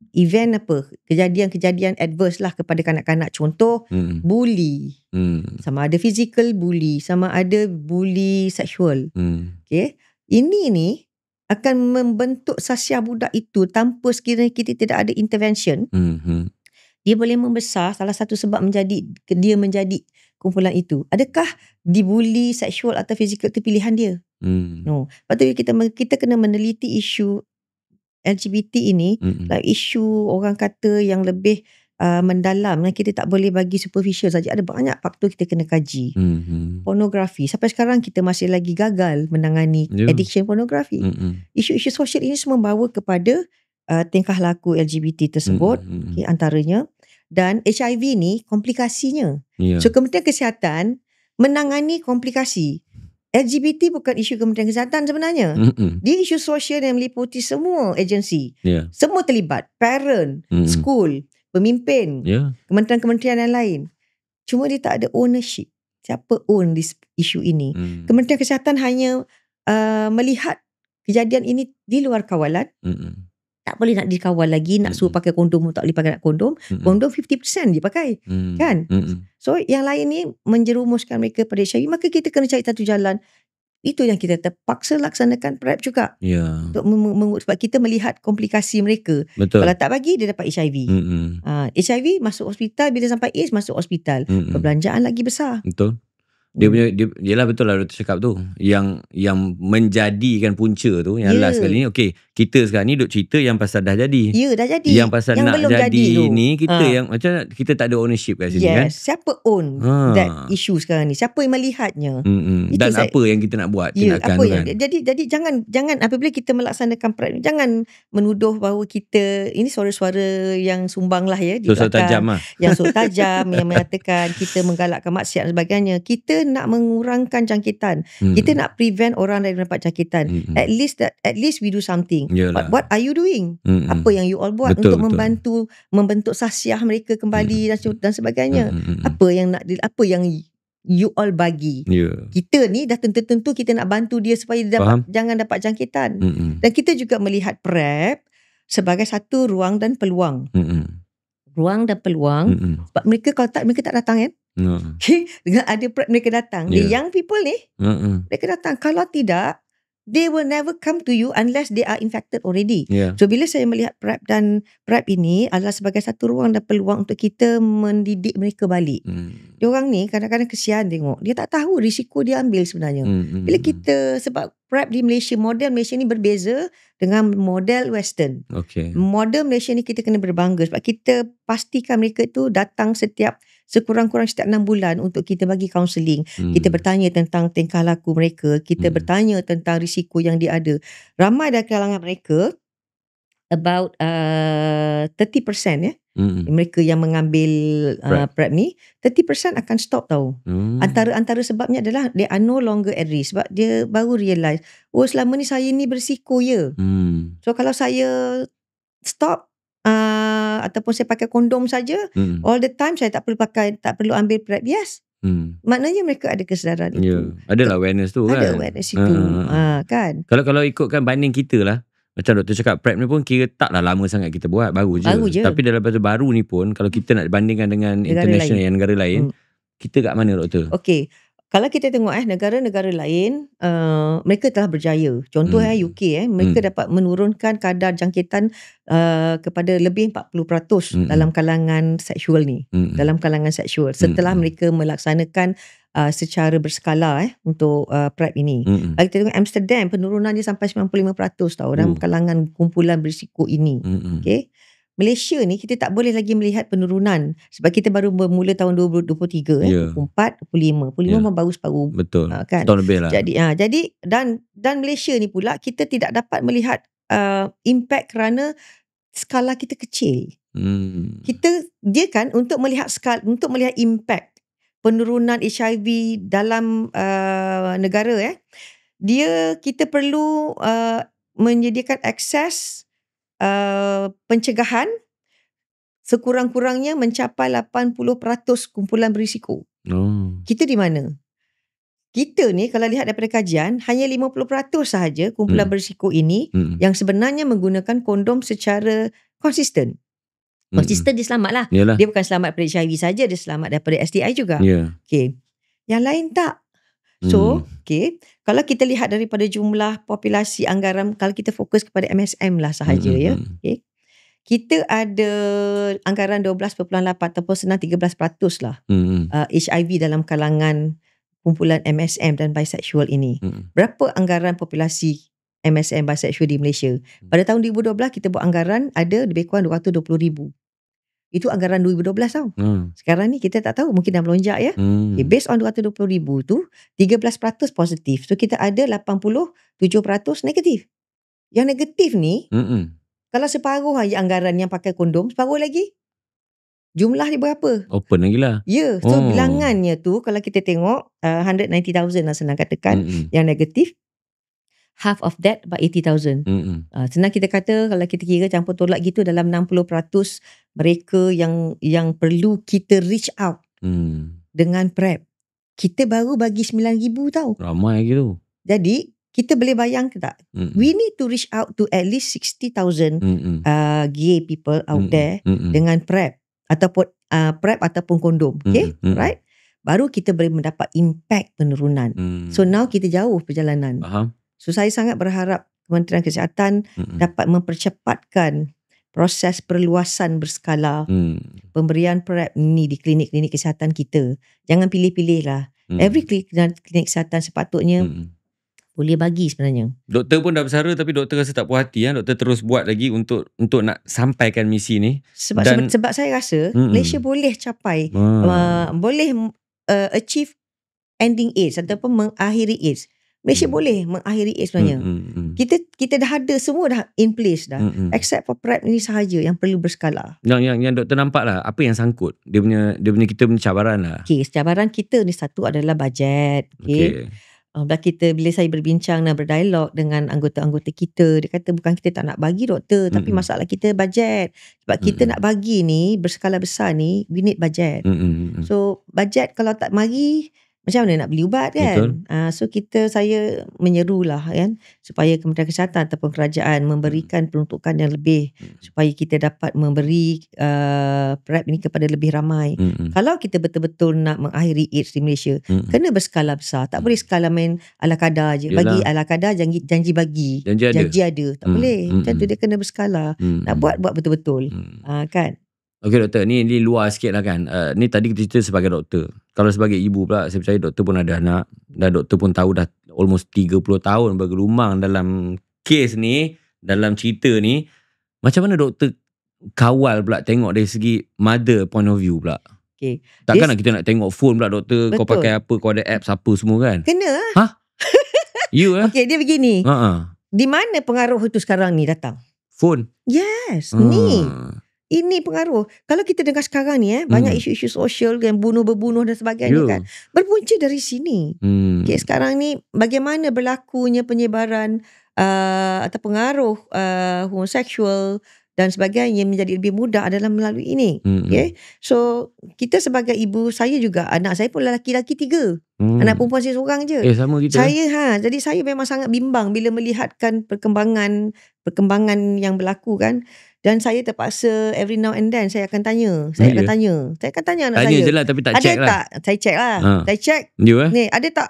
Speaker 2: event apa? Kejadian-kejadian adverse lah kepada kanak-kanak. Contoh, bully. Sama ada physical bully, sama ada bully seksual. Okay. Ini ni akan membentuk sasiah budak itu tanpa sekiranya kita tidak ada intervention. Dia boleh membesar. Salah satu sebab dia menjadi kumpulan itu. Adakah dibuli seksual atau fizikal itu pilihan dia? No. Lepas tu kita kena meneliti isu LGBT ini, like isu orang kata yang lebih mendalam. Kita tak boleh bagi superficial saja. Ada banyak faktor kita kena kaji. Pornografi. Sampai sekarang kita masih lagi gagal menangani addiction pornografi. Isu-isu sosial ini semua membawa kepada tingkah laku LGBT tersebut, antaranya. Dan HIV ni komplikasinya. So Kementerian Kesihatan menangani komplikasi. LGBT bukan isu Kementerian Kesihatan sebenarnya. Dia isu sosial yang meliputi semua agensi. Semua terlibat. Parent, school, pemimpin, kementerian-kementerian yang lain. Cuma dia tak ada ownership. Siapa own this isu ini? Kementerian Kesihatan hanya melihat kejadian ini di luar kawalan. Tak boleh nak dikawal lagi, nak suruh pakai kondom, tak boleh pakai kondom. Kondom 50% dia pakai. Kan? So yang lain ni menjerumuskan mereka pada HIV. Maka kita kena cari satu jalan. Itu yang kita terpaksa laksanakan PrEP juga. Untuk sebab kita melihat komplikasi mereka. Kalau tak bagi, dia dapat HIV. HIV masuk hospital, bila sampai AIDS masuk hospital. Perbelanjaan lagi besar.
Speaker 1: Betul. Yelah betul lah Dr. cakap tu. Yang menjadikan punca tu, yang last kali ni, okay, kita sekarang ni duk cerita yang pasal dah jadi.
Speaker 2: Dah jadi.
Speaker 1: Yang pasal yang nak jadi ni, kita yang macam kita tak ada ownership kat sini kan.
Speaker 2: Siapa own that issue sekarang ni? Siapa yang melihatnya?
Speaker 1: Dan apa yang kita nak buat tindakan tu kan.
Speaker 2: Jadi jangan apabila kita melaksanakan PrEP, jangan menuduh bahawa kita, ini suara-suara yang sumbang lah ya.
Speaker 1: Suara tajam lah.
Speaker 2: Yang suara tajam yang mengatakan kita menggalakkan maksiat dan sebagainya. Kita nak mengurangkan jangkitan. Kita nak prevent orang dari mendapat jangkitan. At least we do something. But what are you doing? Apa yang you all buat untuk membantu membentuk sasiah mereka kembali dan sebagainya? Apa yang you all bagi? Kita ni dah tentu kita nak bantu dia supaya dia jangan dapat jangkitan. Dan kita juga melihat PrEP sebagai satu ruang dan peluang. Ruang dan peluang. Sebab mereka kalau tak, mereka tak datang kan? Okay, dengan ada PrEP mereka datang. The young people ni, mereka datang. Kalau tidak, they will never come to you unless they are infected already. So bila saya melihat PrEP dan PrEP ini adalah sebagai satu ruang dan peluang untuk kita mendidik mereka balik. Diorang ni kadang-kadang kesian tengok. Dia tak tahu risiko dia ambil sebenarnya. Bila kita, sebab PrEP di Malaysia, model Malaysia ni berbeza dengan model Western. Model Malaysia ni kita kena berbangga sebab kita pastikan mereka tu datang sekurang-kurang setiap 6 bulan untuk kita bagi kaunseling. Kita bertanya tentang tingkah laku mereka. Kita bertanya tentang risiko yang dia ada. Ramai dari kalangan mereka, about 30% ya. Mereka yang mengambil PrEP ni, 30% akan stop tau. Antara sebabnya adalah they are no longer at risk. Sebab dia baru realise, oh selama ni saya ni berisiko ya. So kalau saya stop, ataupun saya pakai kondom saja, all the time saya tak perlu ambil PrEP. Yes. Maknanya mereka ada kesedaran itu.
Speaker 1: Adalah awareness tu kan.
Speaker 2: Ada awareness itu. Kan.
Speaker 1: Kalau ikutkan banding kita lah, macam doktor cakap, PrEP ni pun kira taklah lama sangat kita buat, baru je. Tapi dalam baru ni pun, kalau kita nak bandingkan dengan international yang negara lain, kita kat mana doktor?
Speaker 2: Okay, Kalau kita tengok negara-negara lain, mereka telah berjaya. Contoh UK, mereka dapat menurunkan kadar jangkitan kepada lebih 40% dalam kalangan seksual ni. Dalam kalangan seksual setelah mereka melaksanakan secara berskala untuk PrEP ini. Kalau kita tengok Amsterdam, penurunan dia sampai 95% tau dalam kalangan kumpulan berisiko ini. Okay. Malaysia ni kita tak boleh lagi melihat penurunan sebab kita baru bermula tahun 2023, 24, 25 memang baru separuh.
Speaker 1: Betul.
Speaker 2: Kan?
Speaker 1: Tahun lebih lah.
Speaker 2: Jadi dan Malaysia ni pula kita tidak dapat melihat impact kerana skala kita kecil. Dia kan untuk melihat impact penurunan HIV dalam negara, kita perlu menyediakan akses pencegahan sekurang-kurangnya mencapai 80% kumpulan berisiko. Kita di mana? Kita ni kalau lihat daripada kajian hanya 50% sahaja kumpulan berisiko ini yang sebenarnya menggunakan kondom secara konsisten. Konsisten dia selamat lah.
Speaker 1: Yalah.
Speaker 2: Dia bukan selamat daripada HIV saja, dia selamat daripada STI juga. Okay. Yang lain tak. So, kalau kita lihat daripada jumlah populasi anggaran, kalau kita fokus kepada MSM lah sahaja, okay. Kita ada anggaran 12.8 ataupun senang 13% lah HIV dalam kalangan kumpulan MSM dan bisexual ini. Berapa anggaran populasi MSM bisexual di Malaysia? Pada tahun 2012 kita buat anggaran ada lebih kurang 220,000. Itu anggaran 2012 tau. Sekarang ni kita tak tahu, mungkin dah melonjak ya. Okay, based on 220,000 tu 13% positif. So kita ada 87% negatif. Yang negatif ni kalau separuh aja anggaran yang pakai kondom, separuh lagi jumlah dia berapa?
Speaker 1: Open lagi lah.
Speaker 2: So bilangannya tu kalau kita tengok 190,000 lah senang katakan yang negatif. Half of that about 80,000. Senang kita kata kalau kita kira campur tolak gitu dalam 60% mereka yang perlu kita reach out dengan PrEP. Kita baru bagi 9,000 tau.
Speaker 1: Ramai gitu.
Speaker 2: Jadi kita boleh bayangkan tak? We need to reach out to at least 60,000 gay people out there dengan PrEP ataupun PrEP ataupun kondom. Okay? Right? Baru kita boleh mendapat impact penurunan. So now kita jauh perjalanan.
Speaker 1: Faham.
Speaker 2: So saya sangat berharap Kementerian Kesihatan dapat mempercepatkan proses perluasan berskala pemberian PrEP ni di klinik-klinik kesihatan kita. Jangan pilih-pilih lah. Every klinik kesihatan sepatutnya boleh bagi sebenarnya.
Speaker 1: Doktor pun dah bersara tapi doktor rasa tak puas hati. Doktor terus buat lagi untuk nak sampaikan misi ni.
Speaker 2: Sebab saya rasa Malaysia boleh capai, boleh achieve ending AIDS ataupun mengakhiri AIDS. Malaysia boleh mengakhiri AIDS sebenarnya. Kita dah ada, semua dah in place dah. Except for PrEP ni sahaja yang perlu berskala.
Speaker 1: Yang doktor nampak lah, apa yang sangkut? Dia punya kita punya cabaran lah.
Speaker 2: Okay, cabaran kita ni satu adalah bajet. Okay. Bila saya berbincang dan berdialog dengan anggota-anggota kita, dia kata bukan kita tak nak bagi doktor, tapi masalah kita bajet. Sebab kita nak bagi ni, berskala besar ni, we need bajet. So, bajet kalau tak mari, macam mana nak beli ubat kan? So saya menyerulah kan supaya Kementerian Kesihatan ataupun kerajaan memberikan peruntukan yang lebih supaya kita dapat memberi PrEP ini kepada lebih ramai. Kalau kita betul-betul nak mengakhiri AIDS di Malaysia, kena berskala besar. Tak boleh skala main ala kadar je. Bagi ala kadar, janji bagi. Janji ada. Tak boleh. Macam tu dia kena berskala. Nak buat betul-betul. Kan?
Speaker 1: Okey doktor, ni luar sikit lah kan. Ni tadi kita cerita sebagai doktor. Kalau sebagai ibu pula, saya percaya doktor pun ada anak. Dan doktor pun tahu dah almost 30 tahun bergelumang dalam kes ni, dalam cerita ni. Macam mana doktor kawal pula tengok dari segi mother point of view pula?
Speaker 2: Okay.
Speaker 1: Takkanlah kita nak tengok phone pula doktor. Betul. Kau pakai apa, kau ada apps apa semua kan?
Speaker 2: Kena lah.
Speaker 1: Hah? You lah?
Speaker 2: Okay, dia begini. Di mana pengaruh itu sekarang ni datang?
Speaker 1: Phone?
Speaker 2: Yes, ni. Ini pengaruh. Kalau kita dengar sekarang ni banyak isu-isu sosial yang berbunuh dan sebagainya kan. Berpunca dari sini. Okay, sekarang ni bagaimana berlakunya penyebaran atau pengaruh homoseksual dan sebagainya menjadi lebih mudah adalah melalui ini. Okay. So kita sebagai ibu, saya juga, anak saya pun lelaki-lelaki 3. Anak perempuan saya seorang je.
Speaker 1: Sama kita.
Speaker 2: Jadi saya memang sangat bimbang bila melihatkan perkembangan yang berlaku kan. Dan saya terpaksa every now and then saya akan tanya. Saya akan tanya anak
Speaker 1: Tanya
Speaker 2: saya.
Speaker 1: je lah tapi tak
Speaker 2: Ada
Speaker 1: check lah.
Speaker 2: tak? Saya check lah. Saya check.
Speaker 1: You
Speaker 2: Ni ada tak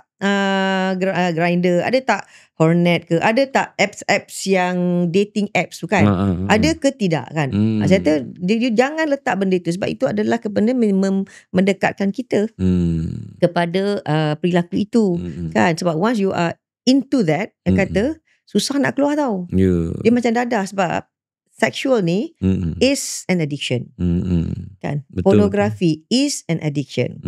Speaker 2: Grindr, ada tak Hornet ke, ada tak apps yang dating apps tu kan, ada ke tidak kan. Saya kata dia jangan letak benda itu sebab itu adalah benda mendekatkan kita kepada perilaku itu kan. Sebab once you are into that, dia kata susah nak keluar tau. Dia macam dadah sebab sexual ni is an addiction kan.
Speaker 1: Betul.
Speaker 2: Pornografi is an addiction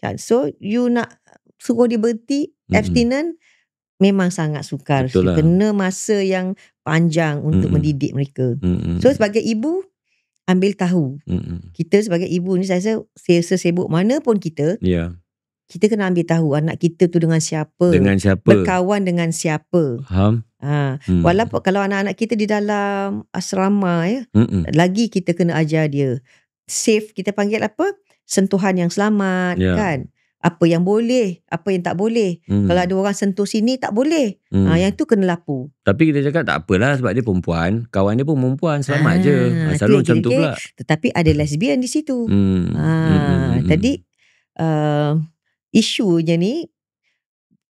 Speaker 2: kan. So you nak suruh dia berhenti abstinent memang sangat sukar. Kena masa yang panjang untuk mendidik mereka. So sebagai ibu ambil tahu. Kita sebagai ibu ni saya rasa sesibuk mana pun kita kena ambil tahu anak kita tu dengan siapa, berkawan dengan siapa. Walaupun kalau anak-anak kita di dalam asrama lagi kita kena ajar dia safe, kita panggil apa, sentuhan yang selamat kan. Apa yang boleh, apa yang tak boleh. Kalau ada orang sentuh sini tak boleh. Yang tu kena lapu.
Speaker 1: Tapi kita cakap tak apalah sebab dia perempuan, kawan dia pun perempuan, selamat je. Selalu macam tu pula.
Speaker 2: Tetapi ada lesbian di situ. Jadi isunya ni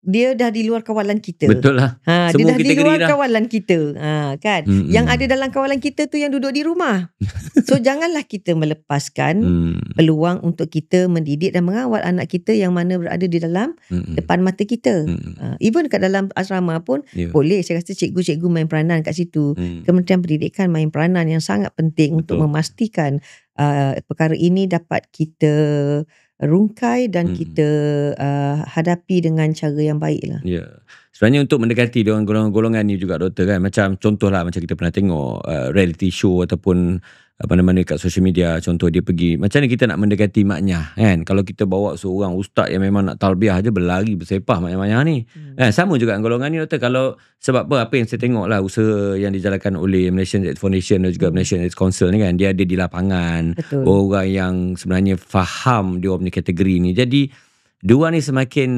Speaker 2: dia dah di luar kawalan kita.
Speaker 1: Betul lah.
Speaker 2: Dia dah di luar kawalan kita. Kan? Yang ada dalam kawalan kita tu yang duduk di rumah. So janganlah kita melepaskan peluang untuk kita mendidik dan mengawal anak kita yang mana berada di dalam depan mata kita. Even kat dalam asrama pun boleh. Saya rasa cikgu-cikgu main peranan kat situ. Kementerian Pendidikan main peranan yang sangat penting untuk memastikan perkara ini dapat kita rungkai dan kita hadapi dengan cara yang baik lah.
Speaker 1: Sebenarnya untuk mendekati dengan golongan-golongan ni juga doktor kan, macam contohlah macam kita pernah tengok reality show ataupun mana-mana kat social media, contoh dia pergi, macam mana kita nak mendekati maknya kan. Kalau kita bawa seorang ustaz yang memang nak talbiah aja berlari bersepah maknya-maknya ni sama juga dengan golongan ni doktor. Kalau sebab apa yang saya tengok lah usaha yang dijalankan oleh Malaysian AIDS Foundation dan juga Malaysian AIDS Council ni kan, dia ada di lapangan. Betul. Orang yang sebenarnya faham dia punya kategori ni, jadi diorang ni semakin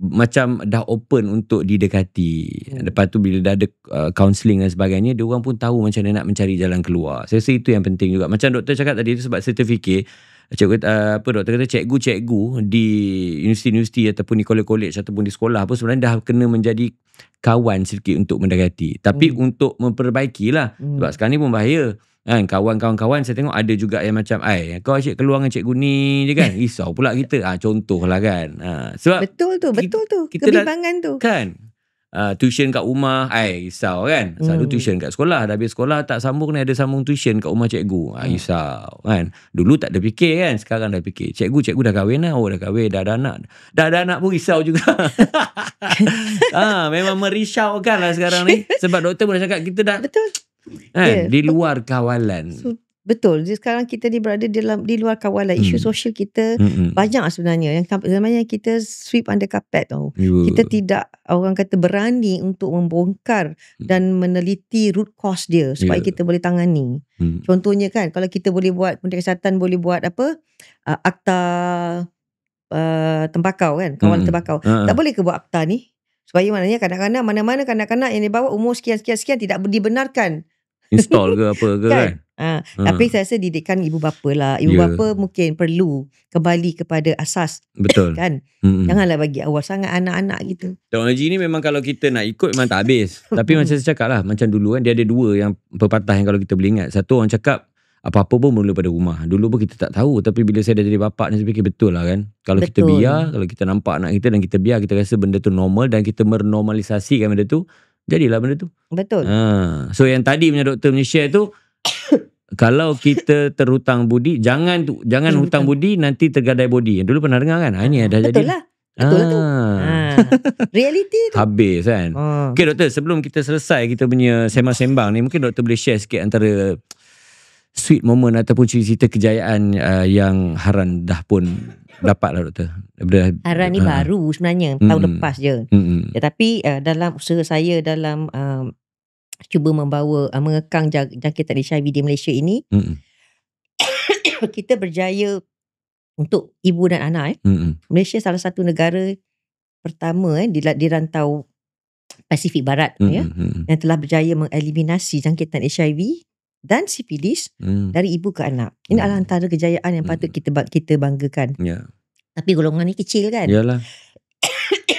Speaker 1: macam dah open untuk didekati. Lepas tu bila dah ada counselling dan sebagainya, diorang pun tahu macam mana nak mencari jalan keluar. Saya rasa itu yang penting juga. Macam doktor cakap tadi tu, sebab saya terfikir doktor kata cikgu-cikgu di universiti-universiti ataupun di college ataupun di sekolah pun sebenarnya dah kena menjadi kawan sedikit untuk mendekati. Tapi untuk memperbaiki lah. Sebab sekarang ni pun bahaya kan, kawan-kawan saya tengok ada juga yang macam kau asyik keluar dengan cikgu ni je kan, risau pula kita. Contohlah kan. Sebab
Speaker 2: betul tu
Speaker 1: kita
Speaker 2: kebimbangan tu
Speaker 1: kan. Tuition kat rumah risau kan. Selalu tuition kat sekolah, dah habis sekolah tak sambung ni, ada sambung tuition kat rumah cikgu. Risau kan. Dulu tak ada fikir kan, sekarang dah fikir. Cikgu dah kahwin lah. Dah kahwin, dah ada anak. Dah ada anak pun risau juga. Memang merisaukan lah sekarang ni. Sebab doktor pun dah cakap kita dah
Speaker 2: betul
Speaker 1: di luar kawalan.
Speaker 2: Betul. Jadi sekarang kita ni berada di luar kawalan. Isu sosial kita banyak sebenarnya. Yang sebenarnya kita sweep under carpet tau. Kita tidak, orang kata, berani untuk membongkar dan meneliti root cause dia supaya kita boleh tangani. Contohnya kan, kalau kita boleh buat, Kementerian Kesihatan boleh buat apa, akta tembakau kan, kawalan tembakau. Tak boleh ke buat akta ni? Supaya maknanya kadang-kadang mana-mana kanak-kanak yang dibawa umur sekian-sekian tidak dibenarkan
Speaker 1: install ke apa ke kan.
Speaker 2: Tapi saya rasa didikan ibu bapa lah. Ibu bapa mungkin perlu kembali kepada asas.
Speaker 1: Betul
Speaker 2: kan. Janganlah bagi awal sangat anak-anak gitu.
Speaker 1: Teknologi ni memang kalau kita nak ikut memang tak habis. Tapi macam saya cakap lah, macam dulu kan dia ada dua yang pepatah yang kalau kita boleh ingat. Satu, orang cakap apa-apa pun mula pada rumah. Dulu pun kita tak tahu, tapi bila saya dah jadi bapak ni saya fikir betul lah kan. Kalau kita biar, kalau kita nampak anak kita dan kita biar, kita rasa benda tu normal dan kita menormalisasikan benda tu, jadilah benda tu.
Speaker 2: Betul.
Speaker 1: So yang tadi punya doktor punya share tu, kalau kita terhutang budi, jangan hutang budi nanti tergadai bodi. Dulu pernah dengar kan? Ini dah jadi.
Speaker 2: Betul lah. Betul tu. Reality tu.
Speaker 1: Habis kan. Okay doktor, sebelum kita selesai kita punya sembang-sembang ni, mungkin doktor boleh share sikit antara sweet moment ataupun cerita kejayaan yang Haran dah pun dapat lah doktor.
Speaker 2: Haran ni baru sebenarnya, tahun lepas je. Tetapi dalam usaha saya dalam cuba mengekang jangkitan HIV di Malaysia ini, kita berjaya untuk ibu dan anak. Malaysia salah satu negara pertama di rantau Pasifik Barat yang telah berjaya mengeliminasi jangkitan HIV dan sifilis dari ibu ke anak. Ini adalah antara kejayaan yang patut kita banggakan.
Speaker 1: Ya.
Speaker 2: Tapi golongan ni kecil kan.
Speaker 1: Yalah.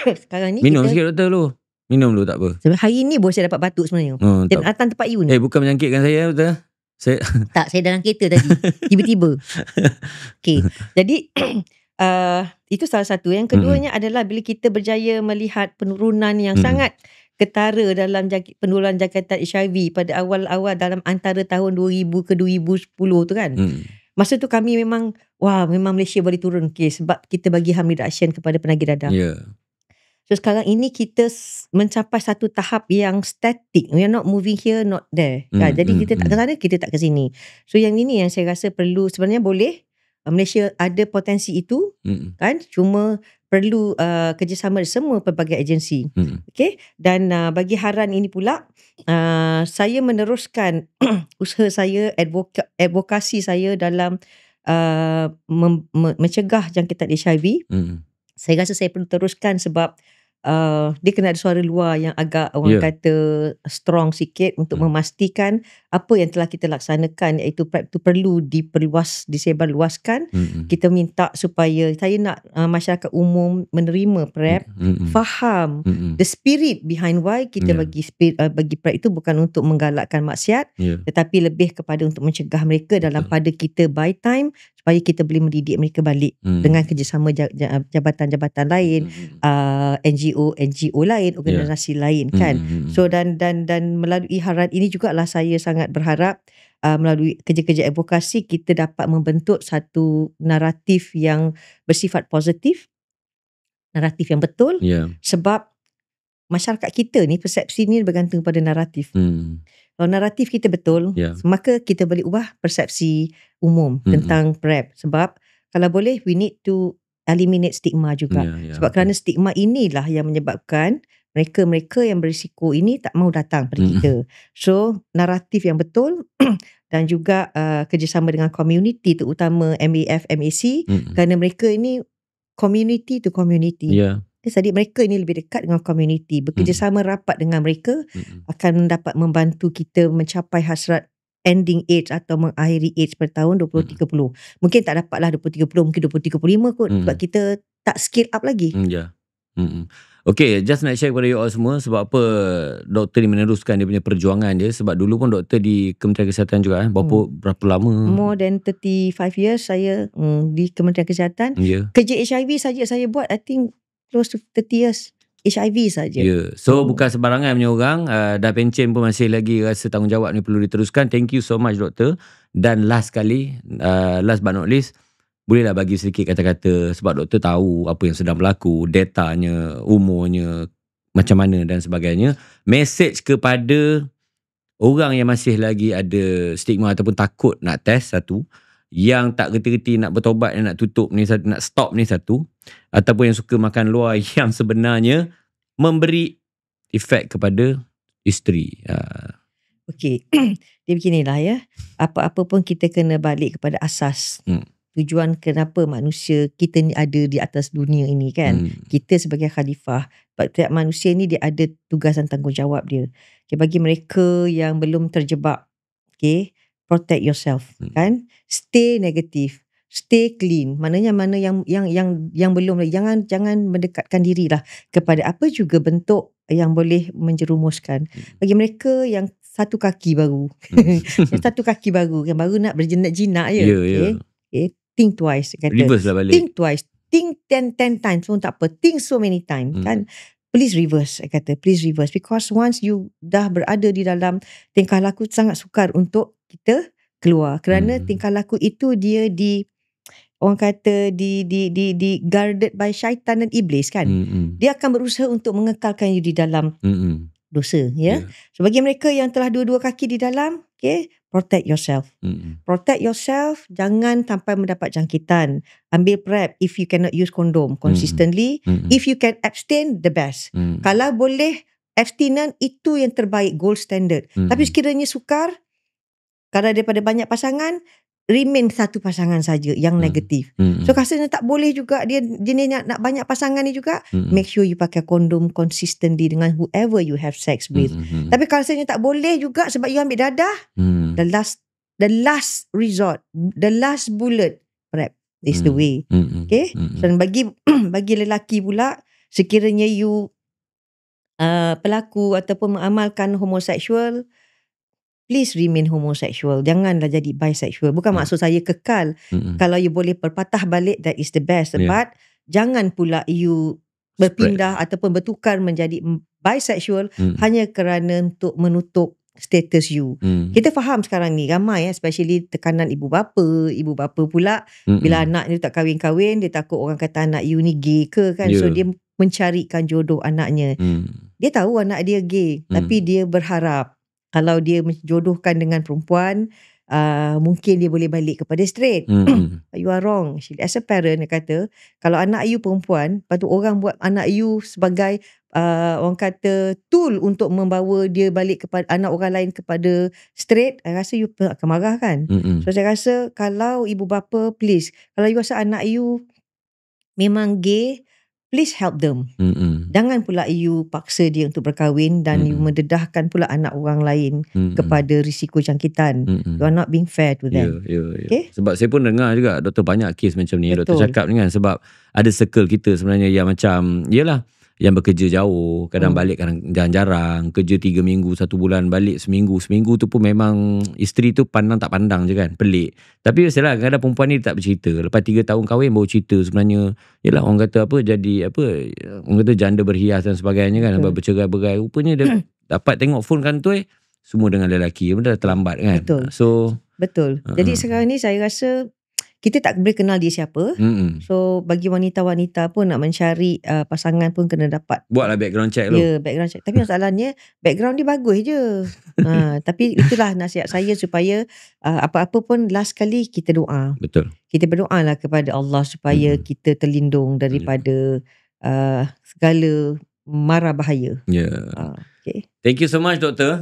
Speaker 2: Sekarang ni
Speaker 1: Minum
Speaker 2: kita
Speaker 1: sikit doktor lu. Minum dulu tak apa.
Speaker 2: sebab hari ni baru saya dapat batuk sebenarnya. Dan
Speaker 1: Tak.
Speaker 2: datang tempat you ni.
Speaker 1: Bukan menyangkitkan saya doktor.
Speaker 2: Tak, saya dalam kereta tadi. Tiba-tiba. Okay. Jadi itu salah satu. Yang keduanya adalah bila kita berjaya melihat penurunan yang sangat ketara dalam penularan jangkitan HIV pada awal-awal dalam antara tahun 2000 ke 2010 tu kan. Masa tu kami memang Malaysia boleh turun sebab kita bagi harm reduction kepada penagih dadah. So sekarang ini kita mencapai satu tahap yang static. We are not moving here, not there. Jadi kita tak ke sana, kita tak ke sini. So yang ini yang saya rasa perlu, sebenarnya boleh Malaysia ada potensi itu kan, cuma perlu kerjasama semua pelbagai agensi. Okay? Dan bagi Haran ini pula, saya meneruskan usaha saya, advokasi saya dalam mencegah jangkitan HIV. Saya rasa saya perlu teruskan sebab dia kena ada suara luar yang agak orang kata strong sikit untuk memastikan apa yang telah kita laksanakan, iaitu PrEP itu perlu disebarluaskan. Kita minta supaya saya nak masyarakat umum menerima PrEP, faham the spirit behind why kita bagi PrEP itu bukan untuk menggalakkan maksiat, tetapi lebih kepada untuk mencegah mereka dalam pada kita buy time supaya kita boleh mendidik mereka balik dengan kerjasama jabatan-jabatan lain, NGO lain, organisasi lain kan. So dan melalui Haran ini jugalah saya sangat berharap melalui kerja-kerja advokasi kita dapat membentuk satu naratif yang bersifat positif, naratif yang betul, sebab masyarakat kita ni persepsi ni bergantung pada naratif. Kalau naratif kita betul, maka kita boleh ubah persepsi umum tentang PrEP. Sebab kalau boleh, we need to eliminate stigma juga. Sebab kerana stigma inilah yang menyebabkan mereka-mereka yang berisiko ini tak mau datang pada kita. So naratif yang betul dan juga kerjasama dengan community, terutama MAF, MAC, kerana mereka ini community to community. Jadi mereka ini lebih dekat dengan community. Bekerjasama rapat dengan mereka akan dapat membantu kita mencapai hasrat ending AIDS atau mengakhiri AIDS pada tahun 2030. Mungkin tak dapatlah 2030, mungkin 2035 kot. Sebab kita tak scale up lagi.
Speaker 1: Okay, just nak share kepada you all semua sebab apa doktor ni meneruskan dia punya perjuangan dia. Sebab dulu pun doktor di Kementerian Kesihatan juga. Berapa lama?
Speaker 2: More than 35 years saya di Kementerian Kesihatan. Kerja HIV saja saya buat, I think close to 30 years HIV saja.
Speaker 1: So bukan sembarangan punya orang. Dah pencen pun masih lagi rasa tanggungjawab ni perlu diteruskan. Thank you so much doktor. Dan last kali, last but not least, bolehlah bagi sedikit kata-kata sebab doktor tahu apa yang sedang berlaku, datanya, umurnya macam mana dan sebagainya. Message kepada orang yang masih lagi ada stigma ataupun takut nak test satu, yang tak reti-reti nak bertobat, nak tutup ni, nak stop ni satu, ataupun yang suka makan luar yang sebenarnya memberi efek kepada isteri.
Speaker 2: Okey, dia beginilah ya. Apa-apa pun kita kena balik kepada asas. Tujuan kenapa manusia kita ni ada di atas dunia ini kan. Kita sebagai khalifah, setiap manusia ni dia ada tugas dan tanggungjawab dia. Okay, bagi mereka yang belum terjebak, okay, protect yourself kan. Stay negative, stay clean. Maknanya mana yang belum, jangan mendekatkan dirilah kepada apa juga bentuk yang boleh menjerumuskan. Bagi mereka yang satu kaki baru, satu kaki baru yang baru nak berjinak-jinak je. Okay, think twice. Kata,
Speaker 1: reverse lah balik.
Speaker 2: Think twice. Think 10 times pun tak apa. Think so many times kan. Please reverse. Saya kata please reverse. Because once you dah berada di dalam tingkah laku, sangat sukar untuk kita keluar. Kerana tingkah laku itu dia orang kata di guarded by syaitan dan iblis kan. Dia akan berusaha untuk mengekalkan you di dalam dosa ya. So bagi mereka yang telah dua-dua kaki di dalam, okay, protect yourself. Protect yourself, jangan sampai mendapat jangkitan. Ambil PrEP if you cannot use kondom consistently. If you can abstain, the best. Kalau boleh abstinent, itu yang terbaik, gold standard. Tapi sekiranya sukar, kalau daripada banyak pasangan, remain satu pasangan saja yang negatif. So rasanya tak boleh juga dia jenis nak banyak pasangan ni juga. Make sure you pakai kondom consistently dengan whoever you have sex with. Tapi kalau rasanya tak boleh juga sebab you ambil dadah, the last resort, the last bullet, PrEP is the way. Okay? So bagi lelaki pula, sekiranya you pelaku ataupun mengamalkan homosexual, please remain homosexual. Janganlah jadi bisexual. Bukan maksud saya kekal. Kalau you boleh berpatah balik, that is the best. But jangan pula you berpindah ataupun bertukar menjadi bisexual hanya kerana untuk menutup status you. Kita faham sekarang ni ramai especially tekanan ibu bapa pula bila anak dia tak kahwin-kahwin, dia takut orang kata anak you ni gay ke kan. So dia mencarikan jodoh anaknya. Dia tahu anak dia gay, tapi dia berharap kalau dia menjodohkan dengan perempuan, mungkin dia boleh balik kepada straight. You are wrong. As a parent, dia kata, kalau anak you perempuan, patut orang buat anak you sebagai orang kata tool untuk membawa dia balik kepada anak orang lain kepada straight. Saya rasa you akan marah kan. So saya rasa kalau ibu bapa, please, kalau you rasa anak you memang gay, please help them. Jangan pula you paksa dia untuk berkahwin dan you mendedahkan pula anak orang lain kepada risiko jangkitan. You are not being fair to them. Okay?
Speaker 1: Sebab saya pun dengar juga doktor banyak kes macam ni.
Speaker 2: Betul.
Speaker 1: Doktor cakap ni kan, sebab ada circle kita sebenarnya yang macam, yelah, yang bekerja jauh, kadang balik kadang jarang-jarang, kerja 3 minggu 1 bulan, balik seminggu tu pun memang isteri tu pandang tak pandang je kan, pelik. Tapi biasalah kadang perempuan ni tak bercerita, lepas 3 tahun kahwin baru cerita sebenarnya, yelah orang kata apa, jadi apa, orang kata janda berhias dan sebagainya kan, sebab bercerai-berai, rupanya dia dapat tengok phone kantor semua dengan lelaki, benda dah terlambat kan.
Speaker 2: Betul. Jadi sekarang ni saya rasa kita tak boleh kenal dia siapa. So bagi wanita-wanita pun nak mencari pasangan pun kena dapat.
Speaker 1: Buatlah background check tu.
Speaker 2: Ya, background check. Tapi masalahnya background dia bagus je. Tapi itulah nasihat saya supaya apa-apa pun last kali kita doa.
Speaker 1: Betul.
Speaker 2: Kita berdoalah kepada Allah supaya kita terlindung daripada segala mara bahaya. Okay.
Speaker 1: Thank you so much doktor.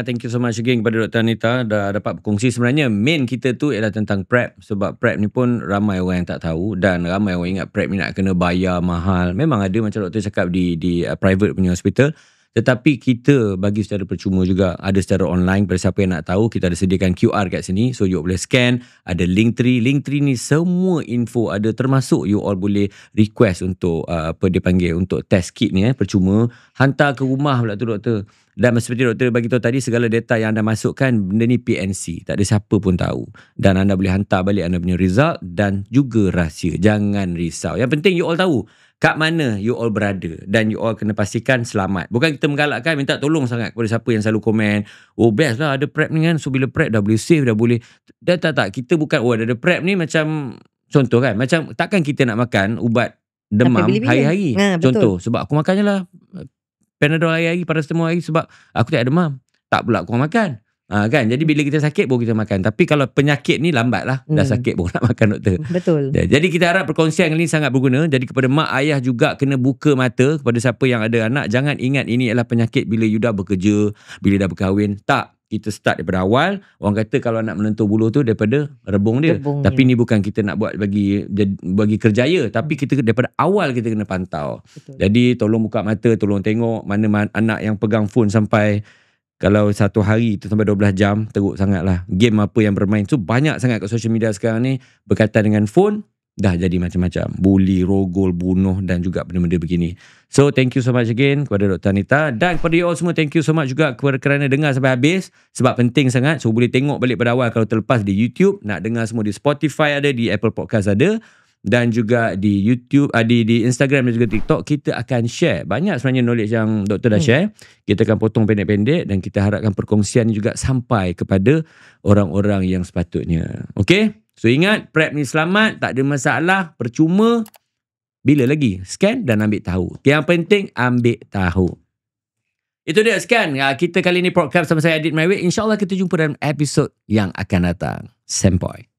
Speaker 1: Thank you so much again kepada Dr. Anita dah dapat berkongsi. Sebenarnya main kita tu ialah tentang PrEP, sebab PrEP ni pun ramai orang yang tak tahu dan ramai orang ingat PrEP ni nak kena bayar mahal. Memang ada macam doktor cakap di private punya hospital, tetapi kita bagi secara percuma juga, ada secara online. Pada siapa yang nak tahu, kita ada sediakan QR kat sini, so you boleh scan. Ada Linktree ni semua info ada, termasuk you all boleh request untuk apa dia panggil, untuk test kit ni percuma, hantar ke rumah pula tu doktor. Dan seperti doktor bagi tahu tadi, segala data yang anda masukkan, benda ni PNC, tak ada siapa pun tahu, dan anda boleh hantar balik anda punya result dan juga rahsia. Jangan risau, yang penting you all tahu kat mana you all berada, dan you all kena pastikan selamat. Bukan kita menggalakkan, minta tolong sangat kepada siapa yang selalu komen, oh best lah ada PrEP ni kan, so bila PrEP dah boleh save, dah boleh. Tak, kita bukan, oh ada PrEP ni macam, contoh kan, macam takkan kita nak makan ubat demam hari-hari. Contoh, sebab aku makan je lah Panadol hari-hari, paracetamol hari, sebab aku tak ada demam. Tak pula aku makan. Kan? Jadi bila kita sakit baru kita makan. Tapi kalau penyakit ni lambat lah. Dah sakit baru nak makan doktor.
Speaker 2: Betul.
Speaker 1: Jadi kita harap perkongsian ini sangat berguna. Jadi kepada mak ayah juga kena buka mata, kepada siapa yang ada anak. Jangan ingat ini adalah penyakit bila you dah bekerja, bila dah berkahwin. Tak. Kita start daripada awal. Orang kata kalau nak menentu buluh tu daripada rebung dia. Tapi ni bukan kita nak buat bagi kerjaya, tapi kita daripada awal kita kena pantau. Betul. Jadi tolong buka mata, tolong tengok mana anak yang pegang phone sampai, kalau satu hari tu sampai 12 jam, teruk sangat lah. Game apa yang bermain. So banyak sangat kat social media sekarang ni berkaitan dengan phone. Dah jadi macam-macam. Bully, rogol, bunuh dan juga benda-benda begini. So thank you so much again kepada Dr. Anita. Dan kepada you all semua, thank you so much juga kerana dengar sampai habis. Sebab penting sangat. So boleh tengok balik pada awal kalau terlepas di YouTube. Nak dengar semua di Spotify ada, di Apple Podcast ada. Dan juga di YouTube, di Instagram dan juga TikTok. Kita akan share banyak sebenarnya knowledge yang doktor dah share. Kita akan potong pendek-pendek dan kita harapkan perkongsian ni juga sampai kepada orang-orang yang sepatutnya. Okay? So ingat, PrEP ni selamat, tak ada masalah, percuma. Bila lagi? Scan dan ambil tahu. Yang penting ambil tahu. Itu dia scan. Kita kali ni podcast sama saya Adit Maiwit. InsyaAllah kita jumpa dalam episod yang akan datang. Sempoi.